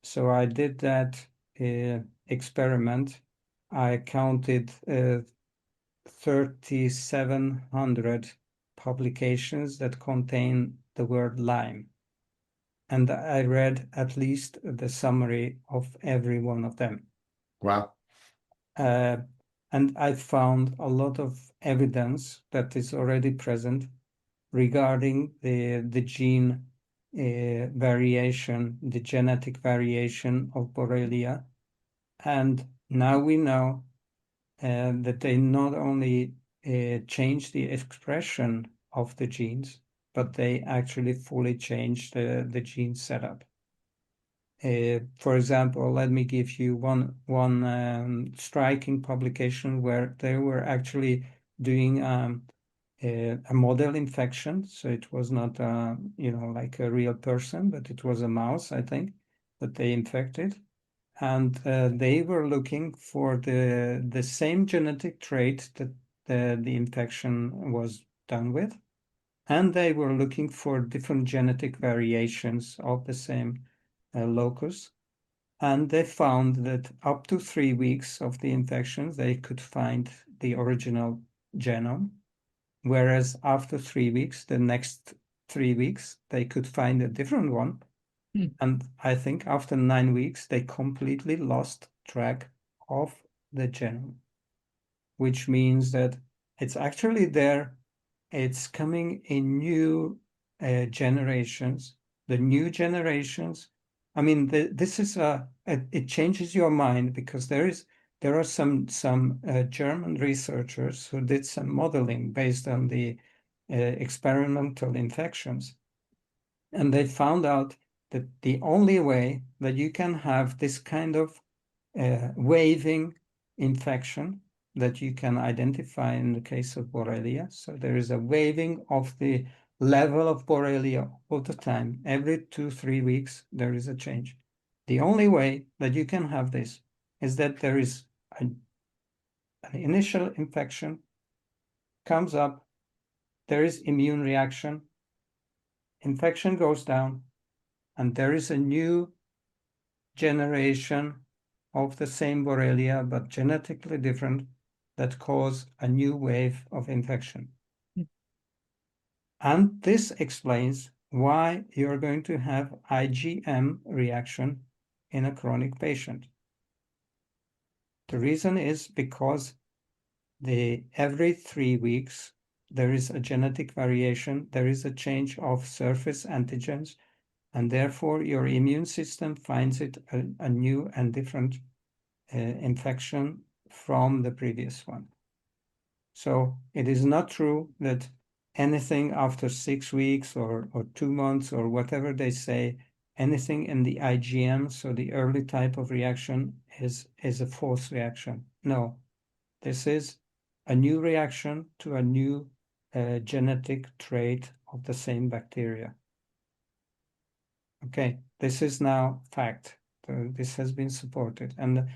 So I did that experiment. I counted 3,700 publications that contain the word Lyme. And I read at least the summary of every one of them. wow. And I found a lot of evidence that is already present regarding the gene variation, the genetic variation of Borrelia. And now we know that they not only change the expression of the genes, but they actually fully change the gene setup. For example, let me give you one striking publication where they were actually doing a model infection. So it was not like a real person, but it was a mouse, I think, that they infected. And they were looking for the same genetic trait that the infection was done with. And they were looking for different genetic variations of the same locus. And they found that up to 3 weeks of the infection, they could find the original genome. Whereas after 3 weeks, the next 3 weeks, they could find a different one. And I think after 9 weeks, they completely lost track of the genome, which means that it's actually there. It's coming in new generations. The new generations, I mean, this is it changes your mind, because there are some German researchers who did some modeling based on the experimental infections, and they found out that the only way that you can have this kind of waving infection that you can identify in the case of Borrelia. So there is a waving of the level of Borrelia all the time. Every 2-3 weeks, there is a change. The only way that you can have this is that there is an initial infection, comes up, there is immune reaction, infection goes down, and there is a new generation of the same Borrelia, but genetically different, that cause a new wave of infection. And this explains why you're going to have IgM reaction in a chronic patient. The reason is because every 3 weeks, there is a genetic variation, there is a change of surface antigens, and therefore your immune system finds it a new and different infection from the previous one. So it is not true that anything after 6 weeks or 2 months or whatever they say, anything in the IgM, so the early type of reaction, is a false reaction. No, this is a new reaction to a new genetic trait of the same bacteria. Okay, this is now fact. This has been supported, and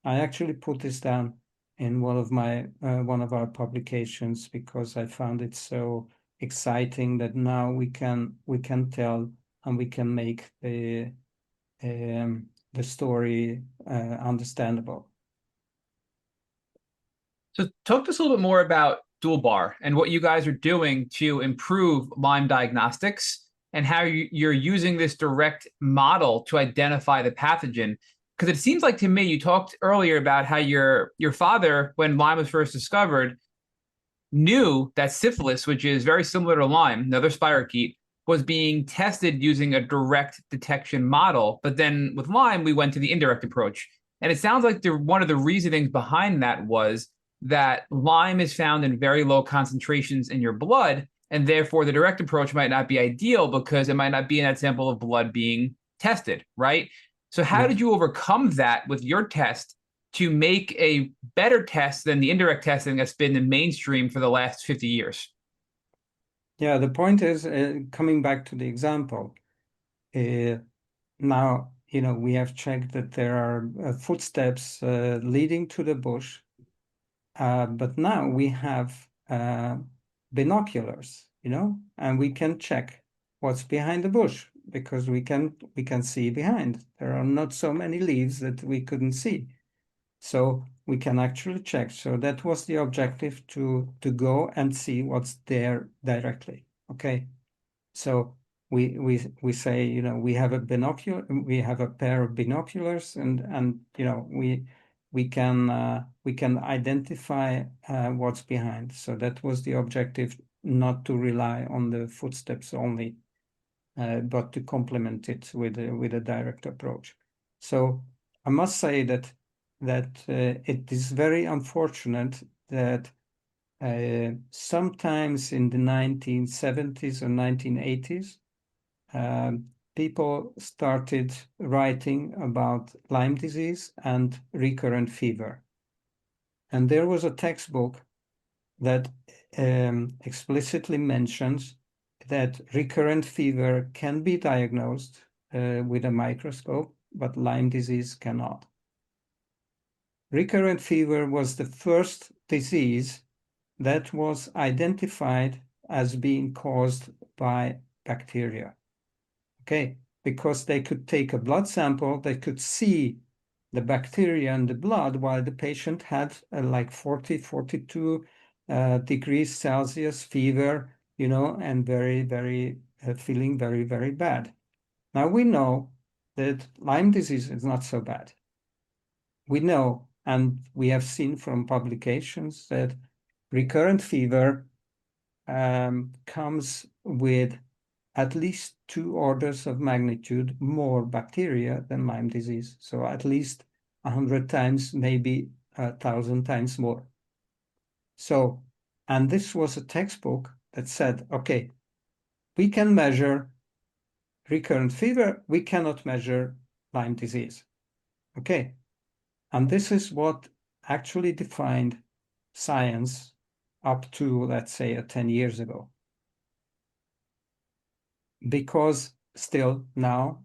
I actually put this down in one of our publications, because I found it so exciting that now we can tell, and we can make the story understandable. So talk to us a little bit more about DualDur and what you guys are doing to improve Lyme diagnostics and how you're using this direct model to identify the pathogen. Because it seems like to me, you talked earlier about how your father, when Lyme was first discovered, knew that syphilis, which is very similar to Lyme, another spirochete, was being tested using a direct detection model. But then with Lyme, we went to the indirect approach. And it sounds like one of the reasonings behind that was that Lyme is found in very low concentrations in your blood, and therefore the direct approach might not be ideal because it might not be in that sample of blood being tested, right? So how Yes. did you overcome that with your test to make a better test than the indirect testing that's been the mainstream for the last 50 years? Yeah, the point is, coming back to the example, now, we have checked that there are footsteps leading to the bush, but now we have binoculars, and we can check what's behind the bush because we can see behind. There are not so many leaves that we couldn't see. So we can actually check. So that was the objective, to go and see what's there directly. Okay. So we say, we have a binocular, we have a pair of binoculars, and we can identify what's behind. So that was the objective, not to rely on the footsteps only, but to complement it with a direct approach. So I must say that it is very unfortunate that sometimes in the 1970s or 1980s, people started writing about Lyme disease and recurrent fever. And there was a textbook that explicitly mentions that recurrent fever can be diagnosed with a microscope, but Lyme disease cannot. Recurrent fever was the first disease that was identified as being caused by bacteria. Okay, because they could take a blood sample, they could see the bacteria in the blood while the patient had like 40, 42 degrees Celsius fever, and very, very feeling very, very bad. Now we know that Lyme disease is not so bad. We know, and we have seen from publications, that recurrent fever comes with at least 2 orders of magnitude more bacteria than Lyme disease. So at least 100 times, maybe 1,000 times more. So, and this was a textbook that said, okay, we can measure recurrent fever, we cannot measure Lyme disease. Okay. And this is what actually defined science up to, let's say, 10 years ago. Because still now,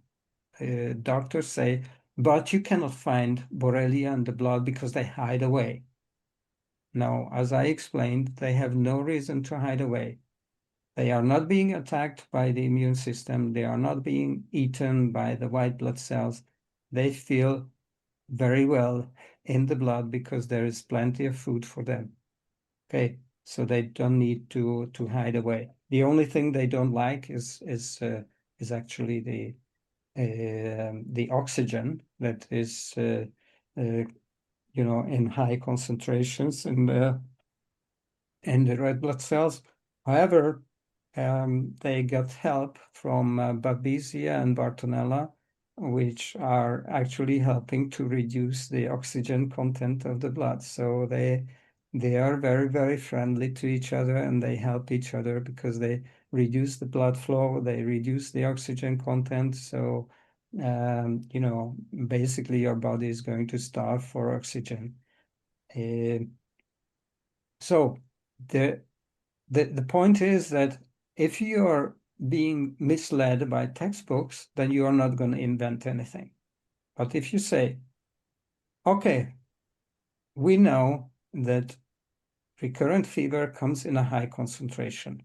doctors say, but you cannot find Borrelia in the blood because they hide away. Now, as I explained, they have no reason to hide away. They are not being attacked by the immune system. They are not being eaten by the white blood cells. They feel very well in the blood because there is plenty of food for them. Okay, so they don't need to hide away. The only thing they don't like is actually the oxygen that is in high concentrations in the red blood cells. However, they got help from Babesia and Bartonella, which are actually helping to reduce the oxygen content of the blood. So they are very, very friendly to each other, and they help each other because they reduce the blood flow, they reduce the oxygen content. So, basically your body is going to starve for oxygen. So the point is that if you are being misled by textbooks, then you are not going to invent anything. But if you say, okay, we know that recurrent fever comes in a high concentration.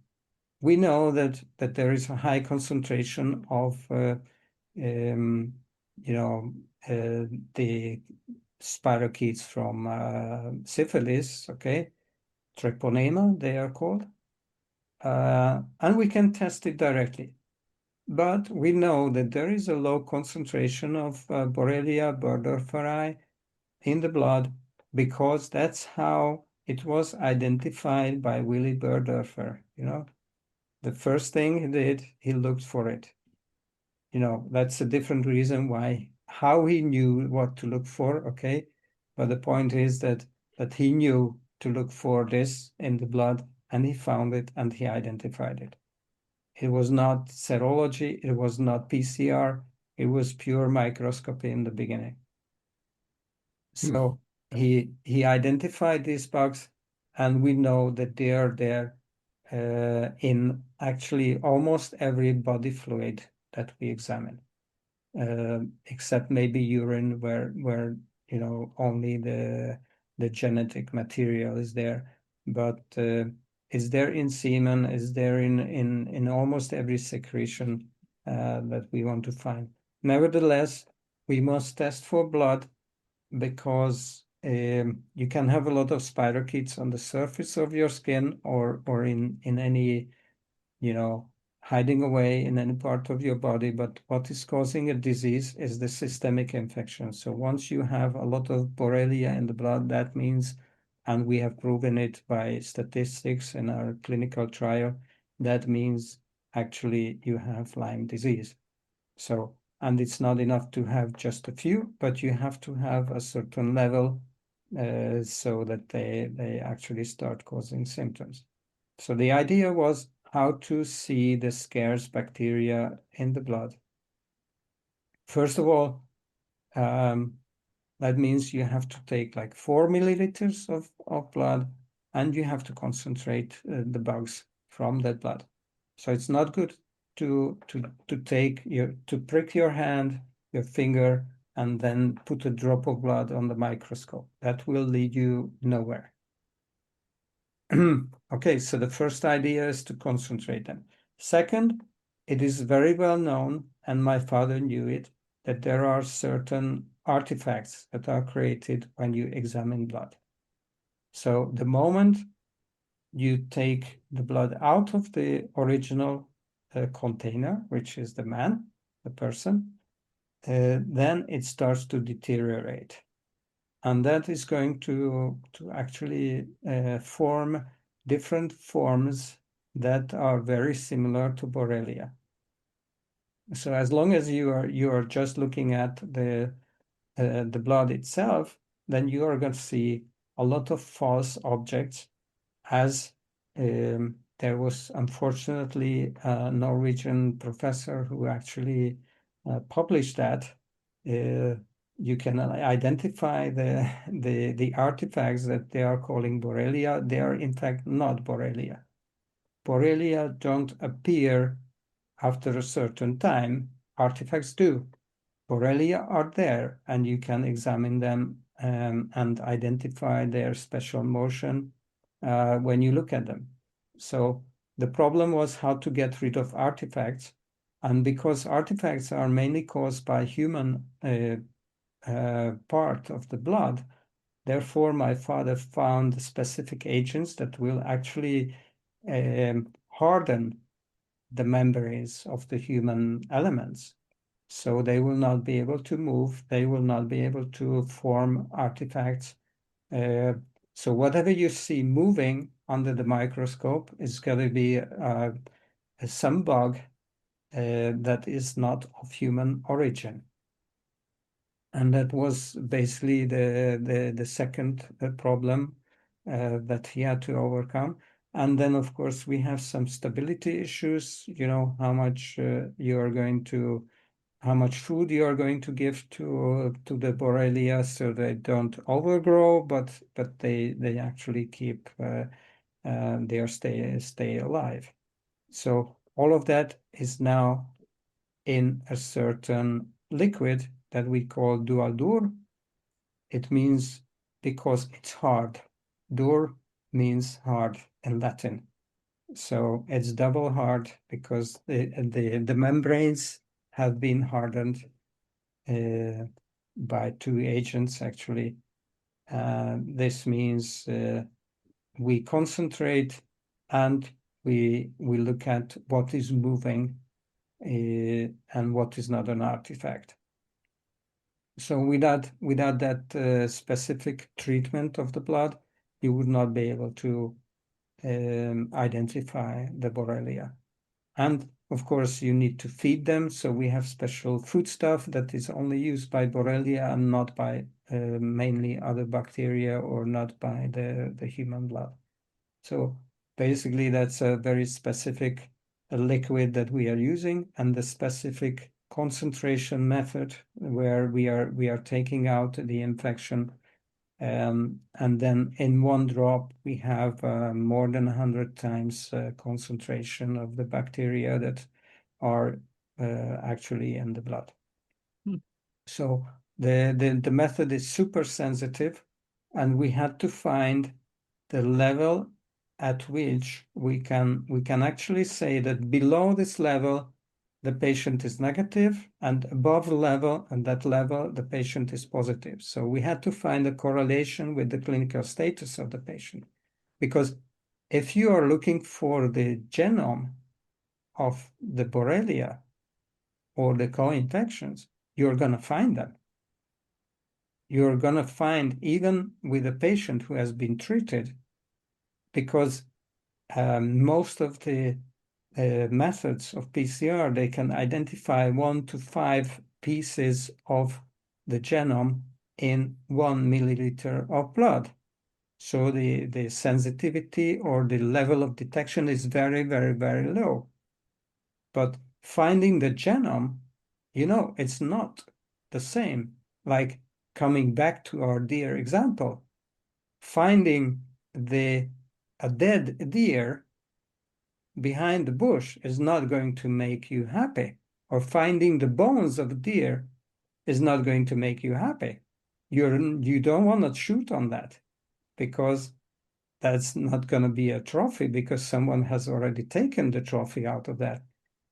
We know that there is a high concentration of, the spirochetes from syphilis, okay, treponema, they are called, and we can test it directly. But we know that there is a low concentration of Borrelia burgdorferi in the blood because that's how it was identified by Willy Burgdorfer. The first thing he did, he looked for it. That's a different reason how he knew what to look for, okay? But the point is that he knew to look for this in the blood, and he found it and he identified it. It was not serology, it was not PCR, it was pure microscopy in the beginning. So he identified these bugs, and we know that they are there in actually almost every body fluid that we examine, except maybe urine, where only the genetic material is there. But it's there in semen, it's there in almost every secretion that we want to find. Nevertheless, we must test for blood because you can have a lot of spirochetes on the surface of your skin or in any, hiding away in any part of your body. But what is causing a disease is the systemic infection. So once you have a lot of Borrelia in the blood, that means, and we have proven it by statistics in our clinical trial, that means actually you have Lyme disease. So, and it's not enough to have just a few, but you have to have a certain level so that they actually start causing symptoms. So the idea was how to see the scarce bacteria in the blood. First of all, that means you have to take like 4 milliliters of blood, and you have to concentrate the bugs from that blood. So it's not good to prick your hand, your finger, and then put a drop of blood on the microscope. That will lead you nowhere. Okay, so the first idea is to concentrate them. Second, it is very well known, and my father knew it, that there are certain artifacts that are created when you examine blood. So the moment you take the blood out of the original container, which is the person, then it starts to deteriorate. And that is going to actually form different forms that are very similar to Borrelia. So as long as you are just looking at the blood itself, then you are going to see a lot of false objects, as there was unfortunately a Norwegian professor who actually published that. You can identify the artifacts that they are calling Borrelia. They are in fact not Borrelia. Borrelia don't appear after a certain time. Artifacts do. Borrelia are there, and you can examine them and identify their special motion when you look at them. So the problem was how to get rid of artifacts. And because artifacts are mainly caused by human part of the blood, therefore my father found specific agents that will actually harden the membranes of the human elements. So they will not be able to move, they will not be able to form artifacts. So whatever you see moving under the microscope is going to be some bug that is not of human origin. And that was basically the second problem that he had to overcome. And then, of course, we have some stability issues. How much how much food you are going to give to the Borrelia, so they don't overgrow, but they actually keep stay alive. So all of that is now in a certain liquid that we call DualDur. It means because it's hard. Dur means hard in Latin. So it's double hard because the membranes have been hardened by two agents, actually. This means we concentrate and we look at what is moving and what is not an artifact. So without that specific treatment of the blood, you would not be able to identify the Borrelia. And of course, you need to feed them. So we have special foodstuff that is only used by Borrelia and not by mainly other bacteria, or not by the human blood. So basically, that's a very specific liquid that we are using, and the specific concentration method where we are taking out the infection. And then in one drop, we have more than 100 times concentration of the bacteria that are actually in the blood. So the method is super sensitive, and we had to find the level at which we can actually say that below this level the patient is negative, and above the level, and that level, the patient is positive. So we had to find a correlation with the clinical status of the patient. Because if you are looking for the genome of the Borrelia or the co-infections, you're going to find them. You're going to find, even with a patient who has been treated, because most of the methods of PCR, they can identify 1 to 5 pieces of the genome in 1 milliliter of blood. So the sensitivity or the level of detection is very, very, very low. But finding the genome, it's not the same. Like, coming back to our deer example, finding a dead deer behind the bush is not going to make you happy, or finding the bones of a deer is not going to make you happy. You don't want to shoot on that, because that's not going to be a trophy, because someone has already taken the trophy out of that.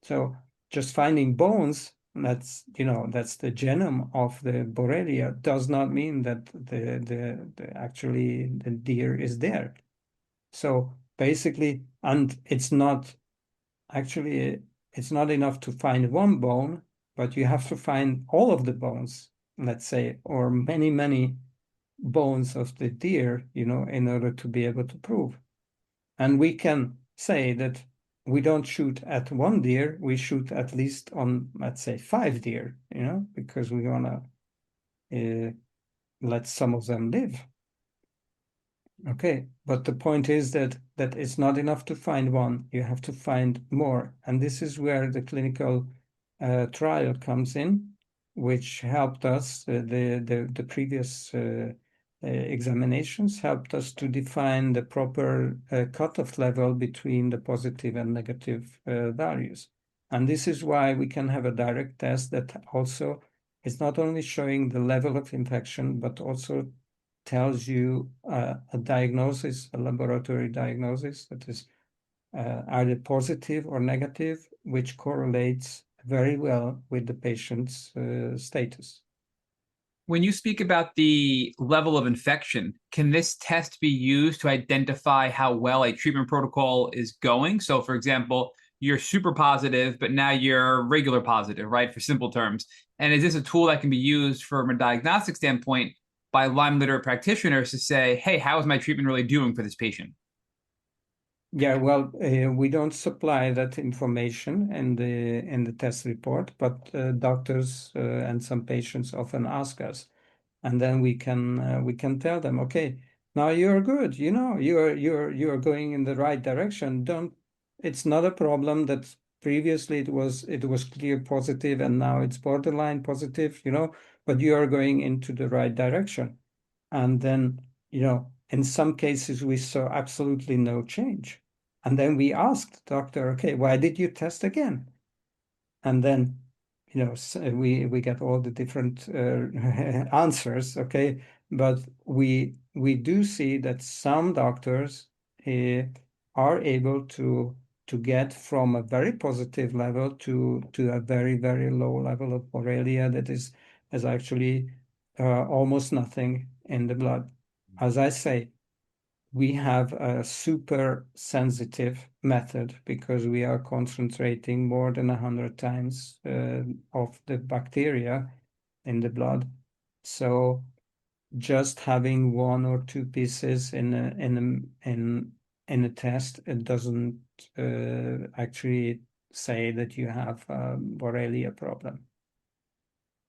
So just finding bones, that's the genome of the Borrelia, does not mean that actually the deer is there. So basically, and it's not enough to find one bone, but you have to find all of the bones, let's say, or many, many bones of the deer, in order to be able to prove. And we can say that we don't shoot at one deer, we shoot at least on, let's say, 5 deer, because we want to let some of them live. Okay, but the point is that it's not enough to find one, you have to find more. And this is where the clinical trial comes in, which helped us, the previous examinations helped us to define the proper cutoff level between the positive and negative values. And this is why we can have a direct test that also is not only showing the level of infection, but also tells you a diagnosis, a laboratory diagnosis that is either positive or negative, which correlates very well with the patient's status. When you speak about the level of infection, can this test be used to identify how well a treatment protocol is going? So, for example, you're super positive, but now you're regular positive, right, for simple terms. And is this a tool that can be used from a diagnostic standpoint by Lyme-literate practitioners to say, hey, how is my treatment really doing for this patient? Yeah, well, we don't supply that information in the test report, but doctors and some patients often ask us, and then we can tell them, okay, now you're good, you're going in the right direction. It's not a problem that previously it was clear positive and now it's borderline positive, but you are going into the right direction. And then, in some cases we saw absolutely no change. And then we asked the doctor, okay, why did you test again? And then, we get all the different answers, okay? But we do see that some doctors are able to get from a very positive level to a very, very low level of Borrelia that is actually almost nothing in the blood. As I say, we have a super sensitive method because we are concentrating more than 100 times of the bacteria in the blood. So just having one or two pieces in a test, it doesn't actually say that you have a Borrelia problem.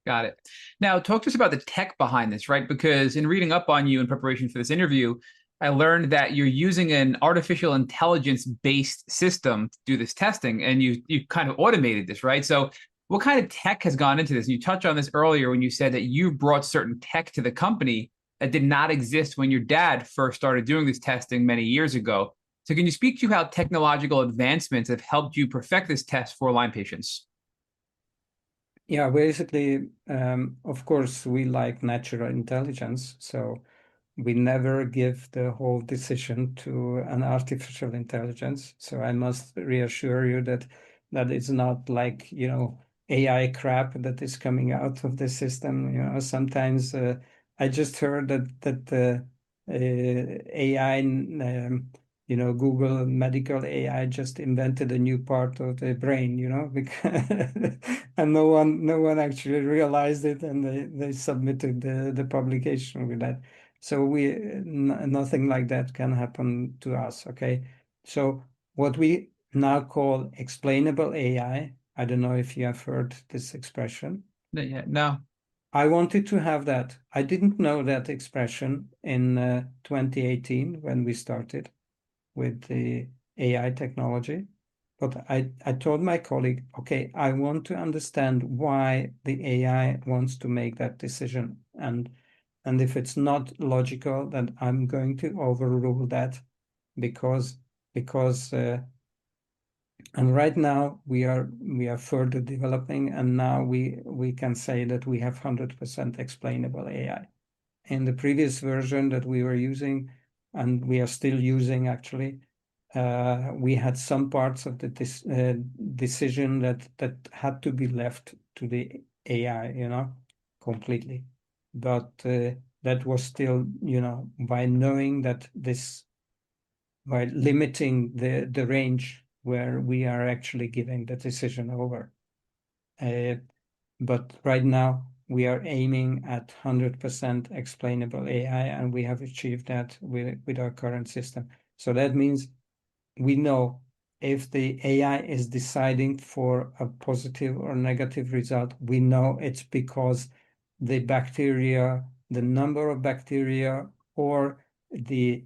Got it. Now, talk to us about the tech behind this, right? Because in reading up on you in preparation for this interview, I learned that you're using an artificial intelligence-based system to do this testing, and you kind of automated this, right? So what kind of tech has gone into this? And you touched on this earlier when you said that you brought certain tech to the company that did not exist when your dad first started doing this testing many years ago. So can you speak to how technological advancements have helped you perfect this test for Lyme patients? Yeah, basically, of course, we like natural intelligence, so we never give the whole decision to an artificial intelligence. So I must reassure you that it's not like, AI crap that is coming out of the system. Sometimes I just heard that the AI, Google medical AI just invented a new part of the brain, because and no one actually realized it, and they submitted the publication with that. So nothing like that can happen to us, okay? So what we now call explainable AI, I don't know if you have heard this expression. Yeah, no. I wanted to have that. I didn't know that expression in 2018 when we started with the AI technology. But I told my colleague, okay, I want to understand why the AI wants to make that decision. And if it's not logical, then I'm going to overrule that because and right now we are further developing, and now we can say that we have 100% explainable AI. In the previous version that we were using, and we are still using actually, we had some parts of the decision that had to be left to the AI, completely. But that was still, by knowing that by limiting the range where we are actually giving the decision over. But right now we are aiming at 100% explainable AI, and we have achieved that with our current system. So that means we know if the AI is deciding for a positive or negative result, we know it's because the bacteria, the number of bacteria, or the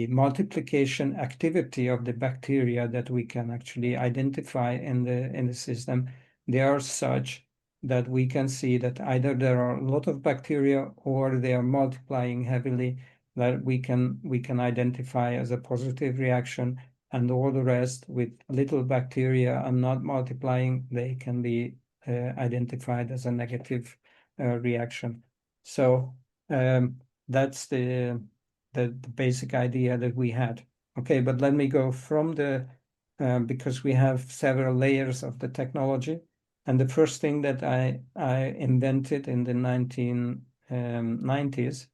multiplication activity of the bacteria that we can actually identify in the system, they are such that we can see that either there are a lot of bacteria or they are multiplying heavily, that we can identify as a positive reaction, and all the rest with little bacteria and not multiplying, they can be identified as a negative reaction. So that's the basic idea that we had. Okay, but let me go from because we have several layers of the technology. And the first thing that I invented in the 1990s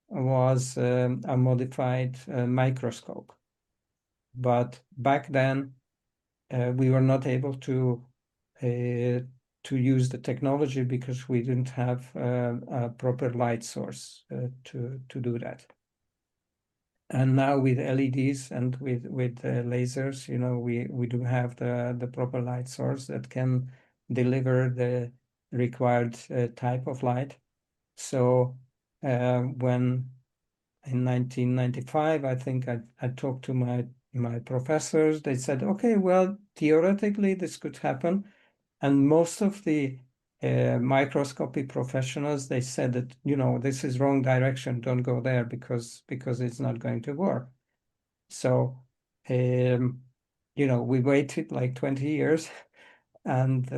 was a modified microscope. But back then, we were not able to use the technology because we didn't have a proper light source to do that. And now with LEDs and with lasers, we do have the proper light source that can deliver the required type of light. So when in 1995, I think I talked to my professors. They said, okay, well, theoretically this could happen. And most of the microscopy professionals, they said that, this is wrong direction. Don't go there because it's not going to work. So, we waited like 20 years. And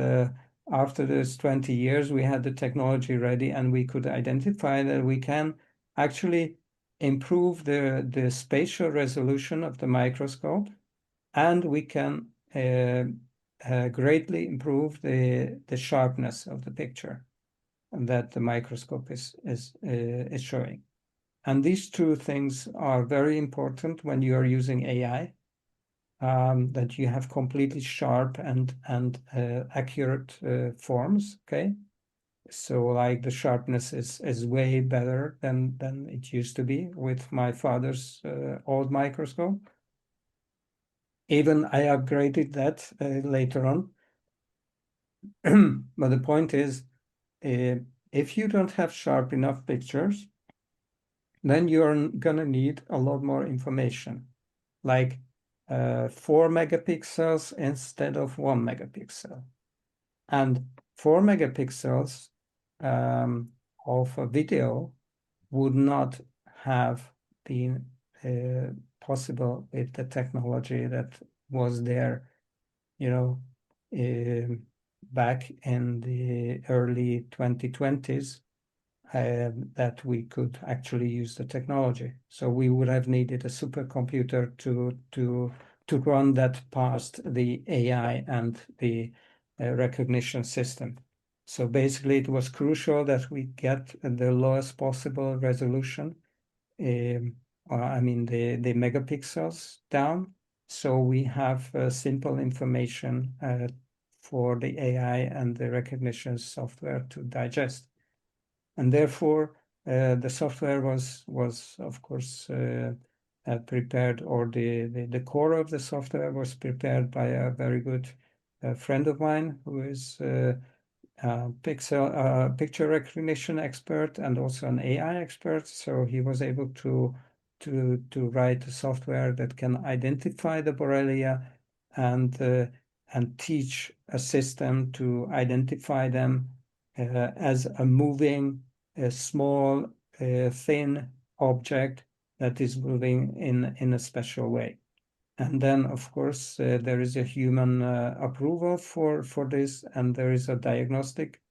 after those 20 years, we had the technology ready, and we could identify that we can actually improve the spatial resolution of the microscope, and we can greatly improve the sharpness of the picture. that the microscope is showing. And these two things are very important when you are using AI, that you have completely sharp and accurate forms. Okay, so like the sharpness is way better than it used to be with my father's old microscope. Even I upgraded that later on. But the point is, if you don't have sharp enough pictures, then you're gonna need a lot more information, like 4 megapixels instead of 1 megapixel. And 4 megapixels of a video would not have been possible with the technology that was there, you know, back in the early 2020s, that we could actually use the technology. So we would have needed a supercomputer to run that past the AI and the recognition system. So basically, it was crucial that we get the lowest possible resolution, I mean the megapixels down, so we have simple information for the AI and the recognition software to digest. And therefore, the software was of course prepared, or the core of the software was prepared by a very good friend of mine who is picture recognition expert and also an AI expert. So he was able to write a software that can identify the Borrelia and teach a system to identify them as a moving, small, thin object that is moving in a special way. And then, of course, there is a human approval for this, and there is a diagnostic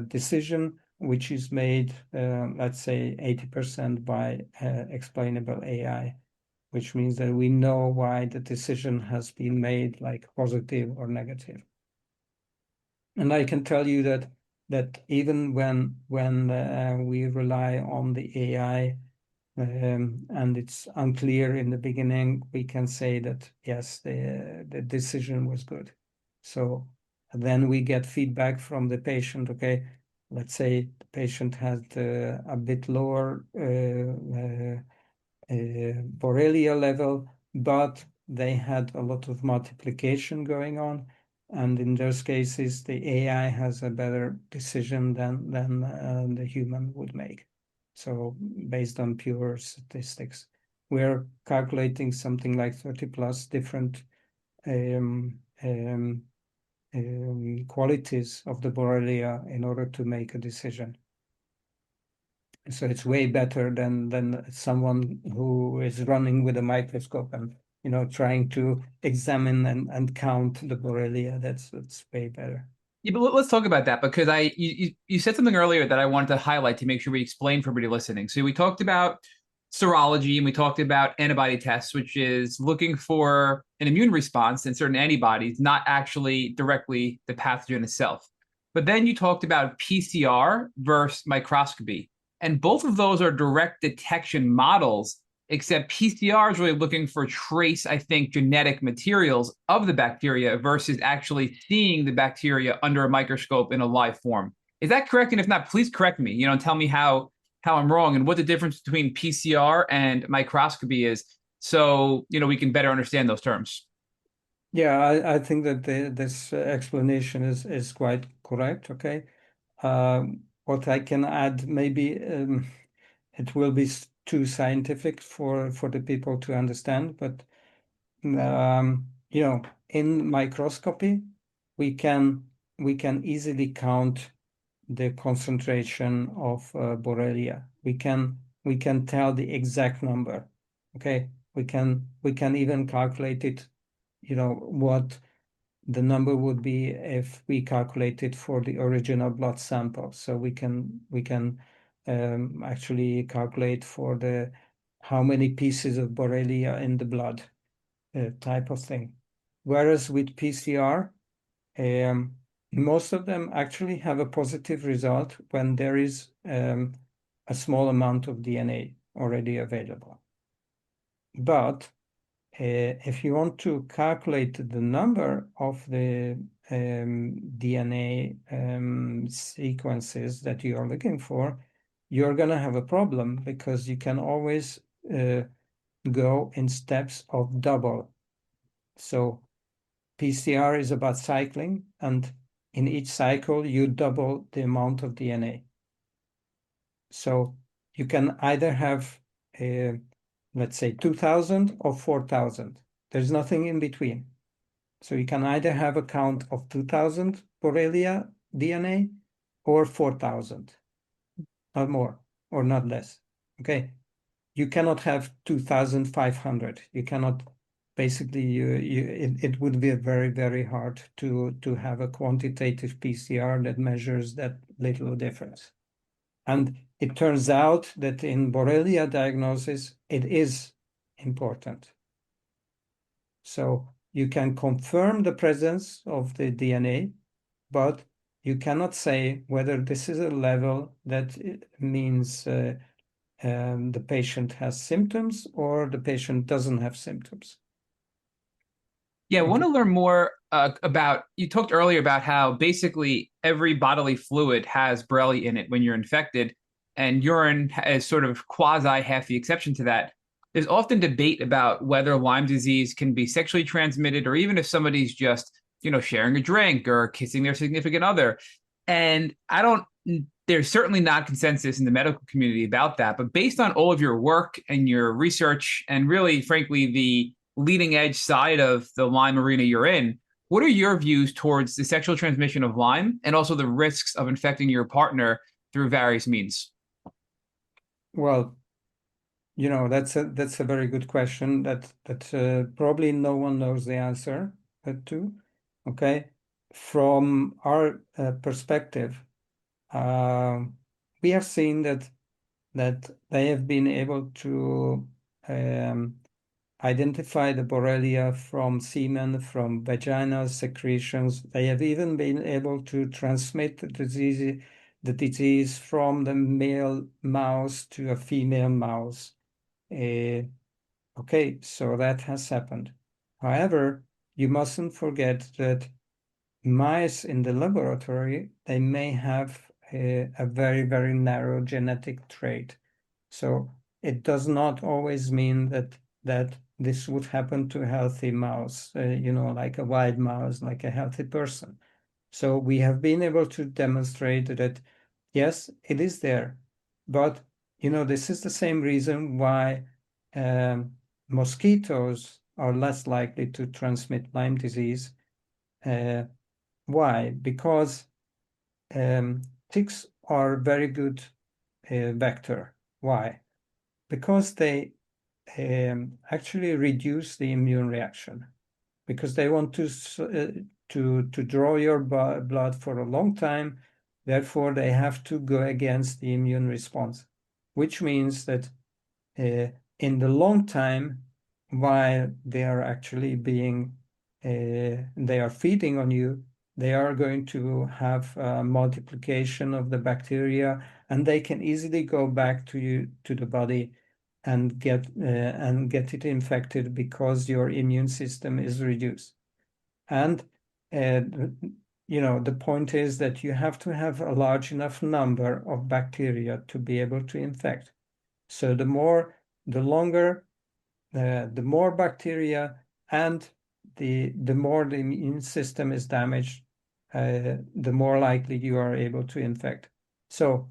decision which is made, let's say, 80% by explainable AI, which means that we know why the decision has been made, like positive or negative. And I can tell you that even when we rely on the AI, and it's unclear in the beginning, we can say that yes, the decision was good. So then we get feedback from the patient. Okay, let's say the patient had a bit lower Borrelia level, but they had a lot of multiplication going on. And in those cases, the AI has a better decision than the human would make. So based on pure statistics, we're calculating something like 30 plus different qualities of the Borrelia in order to make a decision. So it's way better than someone who is running with a microscope and trying to examine and count the Borrelia. That's way better. Yeah, but let's talk about that, because you said something earlier that I wanted to highlight to make sure we explain for everybody listening. So we talked about serology and we talked about antibody tests, which is looking for an immune response in certain antibodies, not actually directly the pathogen itself. But then you talked about PCR versus microscopy. And both of those are direct detection models, except PCR is really looking for trace, I think, genetic materials of the bacteria versus actually seeing the bacteria under a microscope in a live form. Is that correct? And if not, please correct me, tell me how I'm wrong and what the difference between PCR and microscopy is, so, we can better understand those terms. Yeah, I think that this explanation is quite correct. Okay. What I can add, maybe it will be too scientific for the people to understand, but in microscopy, we can easily count the concentration of Borrelia. We can tell the exact number. Okay, we can even calculate it. What the number would be if we calculate it for the original blood sample. So we can actually calculate for the how many pieces of Borrelia in the blood type of thing. Whereas with PCR, most of them actually have a positive result when there is a small amount of DNA already available. But if you want to calculate the number of the DNA sequences that you are looking for, you're going to have a problem, because you can always go in steps of double. So PCR is about cycling, and in each cycle, you double the amount of DNA. So you can either have, let's say, 2,000 or 4,000. There's nothing in between. So you can either have a count of 2,000 Borrelia DNA or 4,000, not more or not less. Okay. You cannot have 2,500. You cannot, basically, it would be very, very hard to have a quantitative PCR that measures that little difference. And it turns out that in Borrelia diagnosis, it is important. So you can confirm the presence of the DNA, but you cannot say whether this is a level that means the patient has symptoms or the patient doesn't have symptoms. Yeah, I want to Okay. learn more about, you talked earlier about how basically every bodily fluid has Borrelia in it when you're infected, and urine is sort of quasi half the exception to that. There's often debate about whether Lyme disease can be sexually transmitted, or even if somebody's just, sharing a drink or kissing their significant other. And there's certainly not consensus in the medical community about that. But based on all of your work and your research, and really, frankly, the leading edge side of the Lyme arena you're in, what are your views towards the sexual transmission of Lyme, and also the risks of infecting your partner through various means? Well, that's a very good question that probably no one knows the answer to. Okay, from our perspective, we have seen that they have been able to identify the Borrelia from semen, from vaginal secretions. They have even been able to transmit the disease from the male mouse to a female mouse. Okay, so that has happened. However, you mustn't forget that mice in the laboratory, they may have a very, very narrow genetic trait. So it does not always mean that this would happen to a healthy mouse, like a wild mouse, like a healthy person. So we have been able to demonstrate that, yes, it is there. But, this is the same reason why mosquitoes are less likely to transmit Lyme disease. Why? Because ticks are very good vector. Why? Because they actually reduce the immune reaction, because they want to draw your blood for a long time. Therefore, they have to go against the immune response, which means that in the long time, while they are actually they are feeding on you, they are going to have multiplication of the bacteria, and they can easily go back to the body and get it infected, because your immune system is reduced. And the point is that you have to have a large enough number of bacteria to be able to infect. So the more bacteria, and the more the immune system is damaged, the more likely you are able to infect. So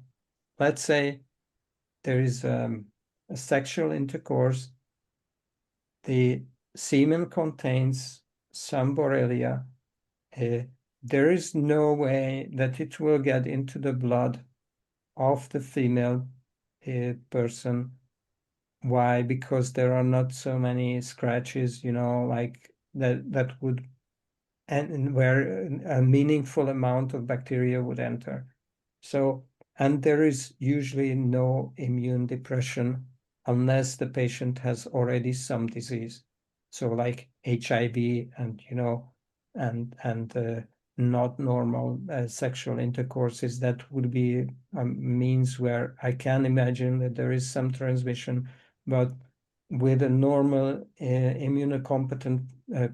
let's say there is a sexual intercourse, the semen contains some Borrelia. There is no way that it will get into the blood of the female person. Why? Because there are not so many scratches, like that would, and where a meaningful amount of bacteria would enter. So, and there is usually no immune depression unless the patient has already some disease. So like HIV and, not normal sexual intercourses. That would be a means where I can imagine that there is some transmission, but with a normal immunocompetent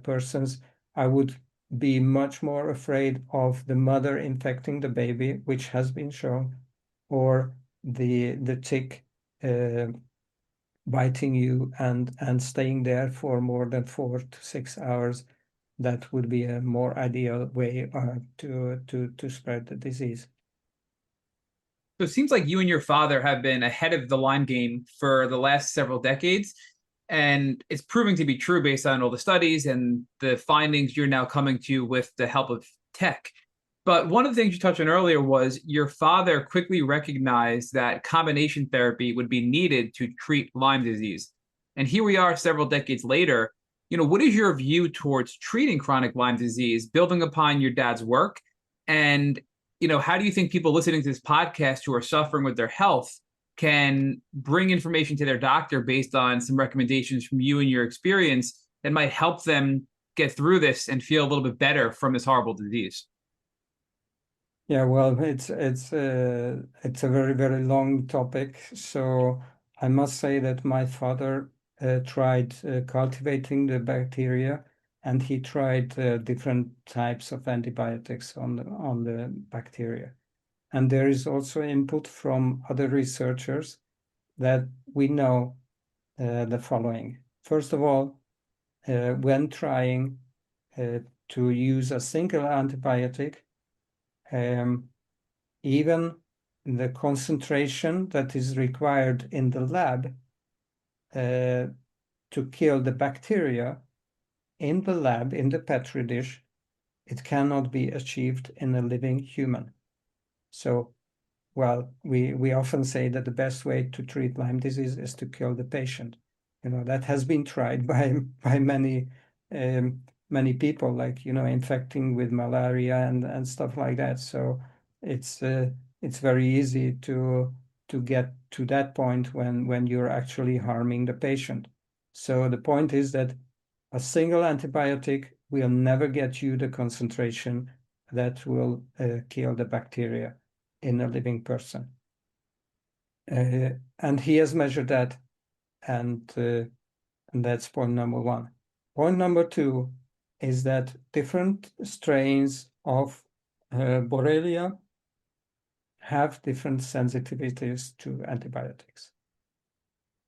persons, I would be much more afraid of the mother infecting the baby, which has been shown, or the tick biting you and staying there for more than 4 to 6 hours. That would be a more ideal way to spread the disease. So it seems like you and your father have been ahead of the Lyme game for the last several decades. And it's proving to be true based on all the studies and the findings you're now coming to with the help of tech. But one of the things you touched on earlier was your father quickly recognized that combination therapy would be needed to treat Lyme disease. And here we are several decades later. What is your view towards treating chronic Lyme disease, building upon your dad's work? And, how do you think people listening to this podcast who are suffering with their health can bring information to their doctor based on some recommendations from you and your experience that might help them get through this and feel a little bit better from this horrible disease? Yeah, well, it's a very, very long topic. So I must say that my father tried cultivating the bacteria, and he tried different types of antibiotics on the bacteria. And there is also input from other researchers that we know the following. First of all, when trying to use a single antibiotic, even the concentration that is required in the lab to kill the bacteria in the lab, in the Petri dish, it cannot be achieved in a living human. So, well, we often say that the best way to treat Lyme disease is to kill the patient. That has been tried by many people, like infecting with malaria and stuff like that. So it's very easy to get to that point when you're actually harming the patient. So the point is that a single antibiotic will never get you the concentration that will kill the bacteria in a living person. And he has measured that, and that's point number one. Point number two is that different strains of Borrelia have different sensitivities to antibiotics.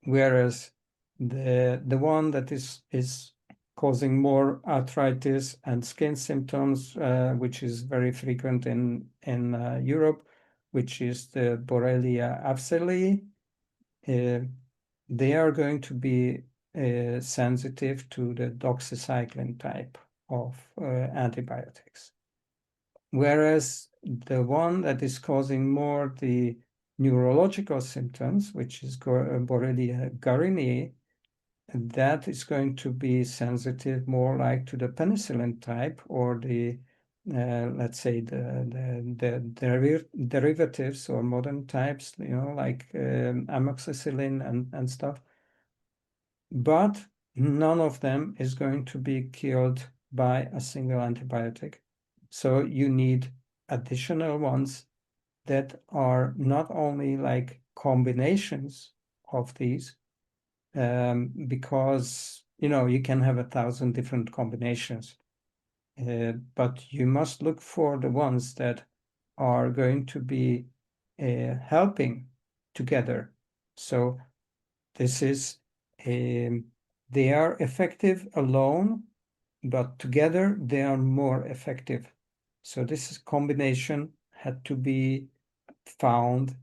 Whereas the one that is causing more arthritis and skin symptoms, which is very frequent in Europe, which is the Borrelia afzelii, they are going to be sensitive to the doxycycline type of antibiotics. Whereas the one that is causing more the neurological symptoms, which is Borrelia garinii, that is going to be sensitive more like to the penicillin type, or the let's say the derivatives or modern types, like amoxicillin and stuff. But none of them is going to be killed by a single antibiotic. So you need additional ones that are not only like combinations of these, because you can have 1,000 different combinations, but you must look for the ones that are going to be helping together. So this is they are effective alone, but together they are more effective. So this combination had to be found,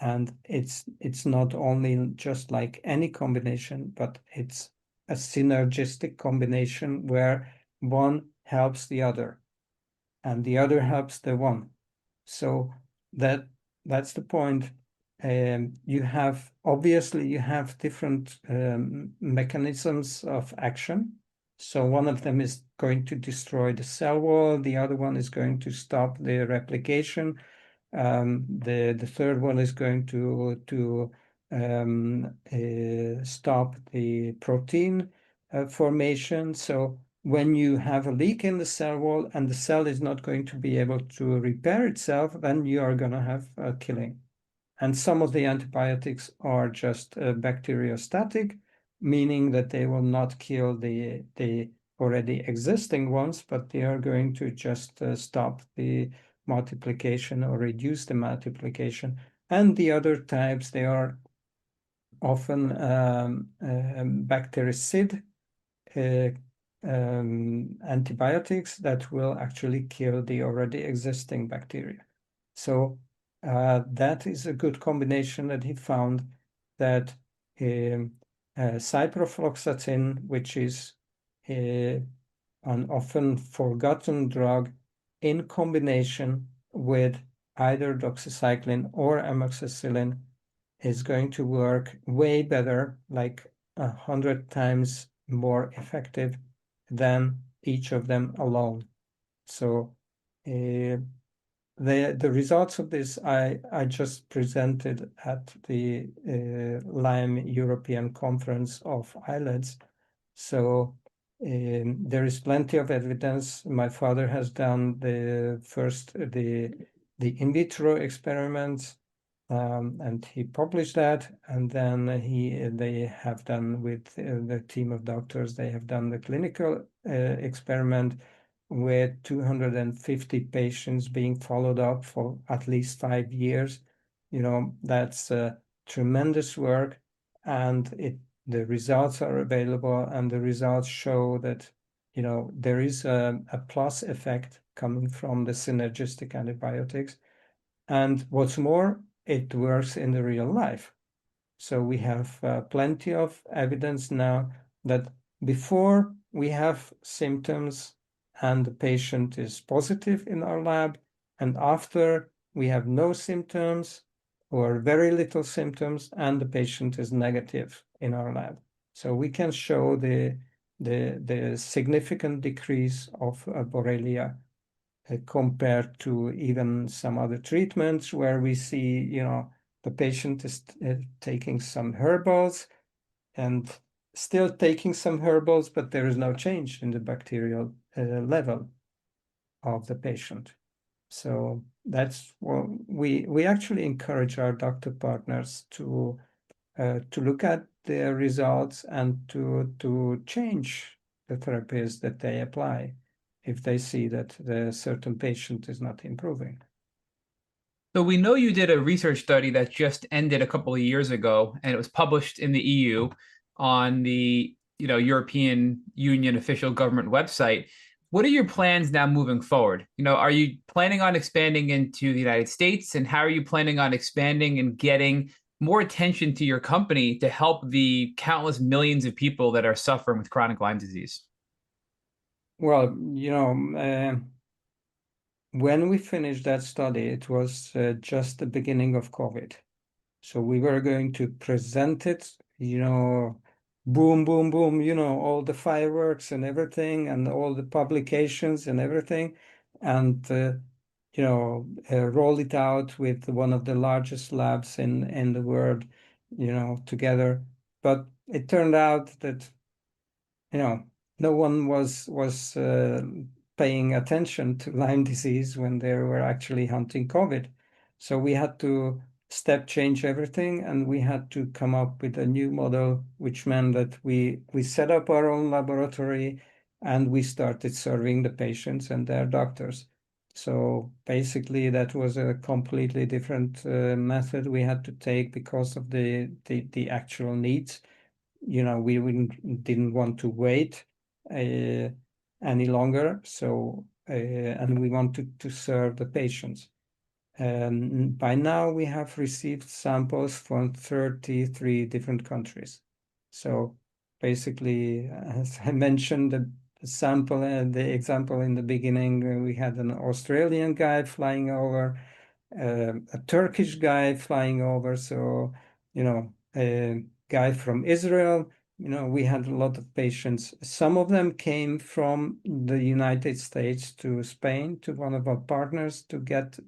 and it's not only just like any combination, but it's a synergistic combination where one helps the other and the other helps the one. So that's the point. You have different mechanisms of action. So one of them is going to destroy the cell wall, the other one is going to stop the replication. The third one is going to stop the protein formation. So when you have a leak in the cell wall and the cell is not going to be able to repair itself, then you are going to have a killing. And some of the antibiotics are just bacteriostatic, meaning that they will not kill the already existing ones, but they are going to just stop the multiplication or reduce the multiplication. And the other types, they are often bactericid antibiotics that will actually kill the already existing bacteria. So that is a good combination that he found, that ciprofloxacin, which is an often forgotten drug, in combination with either doxycycline or amoxicillin, is going to work way better, like 100 times more effective than each of them alone. So the results of this I just presented at the Lyme European Conference of Islets. So there is plenty of evidence. My father has done the in vitro experiments, and he published that. And then they have done with the team of doctors. They have done the clinical experiment with 250 patients being followed up for at least 5 years. That's tremendous work, and the results are available, and the results show that there is a plus effect coming from the synergistic antibiotics. And what's more, it works in the real life. So we have plenty of evidence now that before we have symptoms and the patient is positive in our lab, and after we have no symptoms or very little symptoms and the patient is negative in our lab. So we can show the significant decrease of Borrelia compared to even some other treatments where we see, the patient is taking some herbals and still taking some herbals, but there is no change in the bacterial level of the patient. So that's what we actually encourage our doctor partners to look at their results and to change the therapies that they apply if they see that the certain patient is not improving. So we know you did a research study that just ended a couple of years ago, and it was published in the EU on the European Union official government website. What are your plans now moving forward? Are you planning on expanding into the United States, and how are you planning on expanding and getting more attention to your company to help the countless millions of people that are suffering with chronic Lyme disease? Well, when we finished that study, it was just the beginning of COVID. So we were going to present it, boom, boom, boom, all the fireworks and everything, and all the publications and everything, and roll it out with one of the largest labs in the world, together. But it turned out that no one was paying attention to Lyme disease when they were actually hunting COVID. So we had to step change everything, and we had to come up with a new model, which meant that we set up our own laboratory and we started serving the patients and their doctors. So basically, that was a completely different method we had to take because of the actual needs. We didn't want to wait any longer. So and we wanted to serve the patients. By now, we have received samples from 33 different countries. So basically, as I mentioned, the sample and the example in the beginning, we had an Australian guy flying over, a Turkish guy flying over. So, a guy from Israel. We had a lot of patients. Some of them came from the United States to Spain, to one of our partners, to get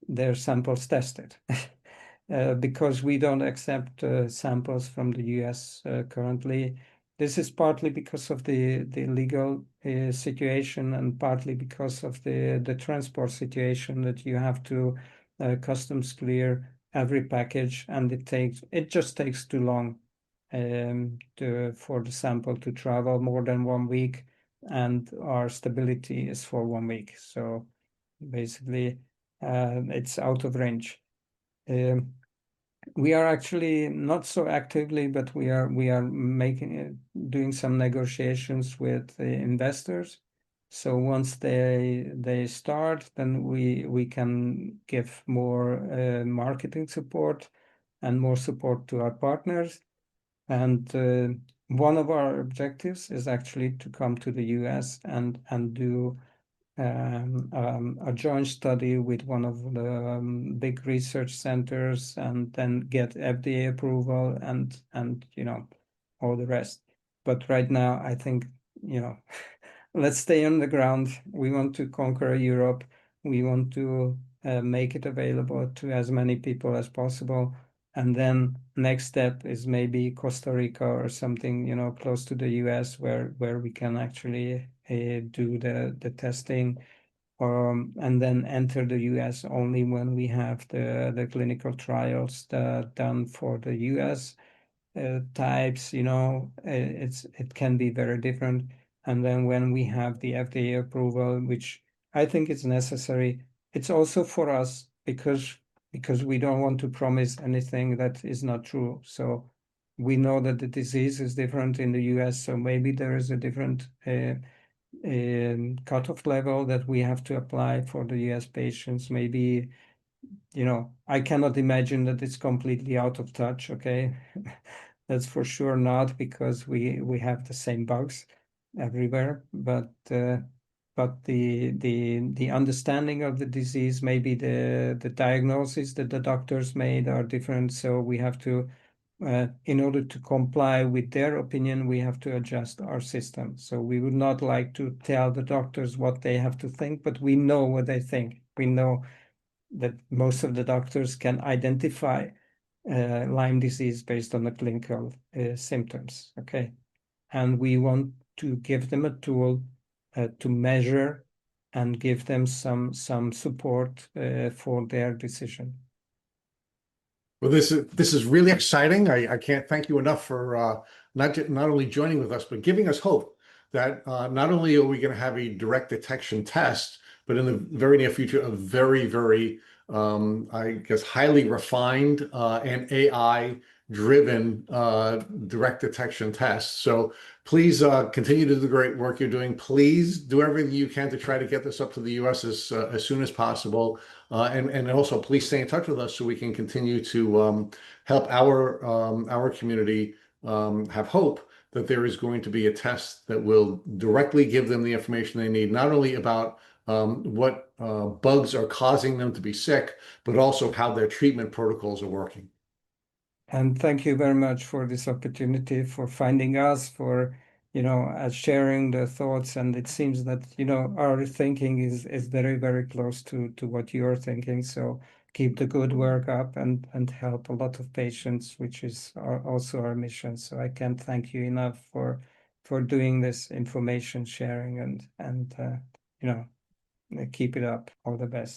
their samples tested. Because we don't accept samples from the US currently. this is partly because of the legal situation, and partly because of the transport situation, that you have to customs clear every package, and it just takes too long for the sample to travel more than 1 week, and our stability is for 1 week. So basically, it's out of range. We are actually not so actively, but we are doing some negotiations with investors. So once they start, then we can give more marketing support and more support to our partners. And one of our objectives is actually to come to the US and do a joint study with one of the big research centers, and then get FDA approval and all the rest. But right now, I think let's stay on the ground. We want to conquer Europe. We want to make it available to as many people as possible. And then next step is maybe Costa Rica or something, close to the US, where we can actually do the testing, and then enter the US only when we have the clinical trials done for the US types. It can be very different. And then when we have the FDA approval, which I think is necessary, it's also for us because we don't want to promise anything that is not true. So we know that the disease is different in the US, so maybe there is a different cutoff level that we have to apply for the US patients. Maybe, I cannot imagine that it's completely out of touch, okay? That's for sure not, because we have the same bugs everywhere, but the understanding of the disease, maybe the diagnosis that the doctors made are different. So we have to, in order to comply with their opinion, we have to adjust our system. So we would not like to tell the doctors what they have to think, but we know what they think. We know that most of the doctors can identify Lyme disease based on the clinical symptoms, okay? And we want to give them a tool to measure and give them some support for their decision. Well, this is really exciting. I can't thank you enough for not only joining with us, but giving us hope that not only are we going to have a direct detection test, but in the very near future, a very, very, I guess, highly refined and AI-driven direct detection test. So please continue to do the great work you're doing. Please do everything you can to try to get this up to the US as soon as possible. And also please stay in touch with us so we can continue to help our community have hope that there is going to be a test that will directly give them the information they need, not only about what bugs are causing them to be sick, but also how their treatment protocols are working. And thank you very much for this opportunity, for finding us, for sharing the thoughts. And it seems that our thinking is very, very close to what you're thinking. So keep the good work up and help a lot of patients, which is also our mission. So I can't thank you enough for doing this information sharing, and keep it up. All the best.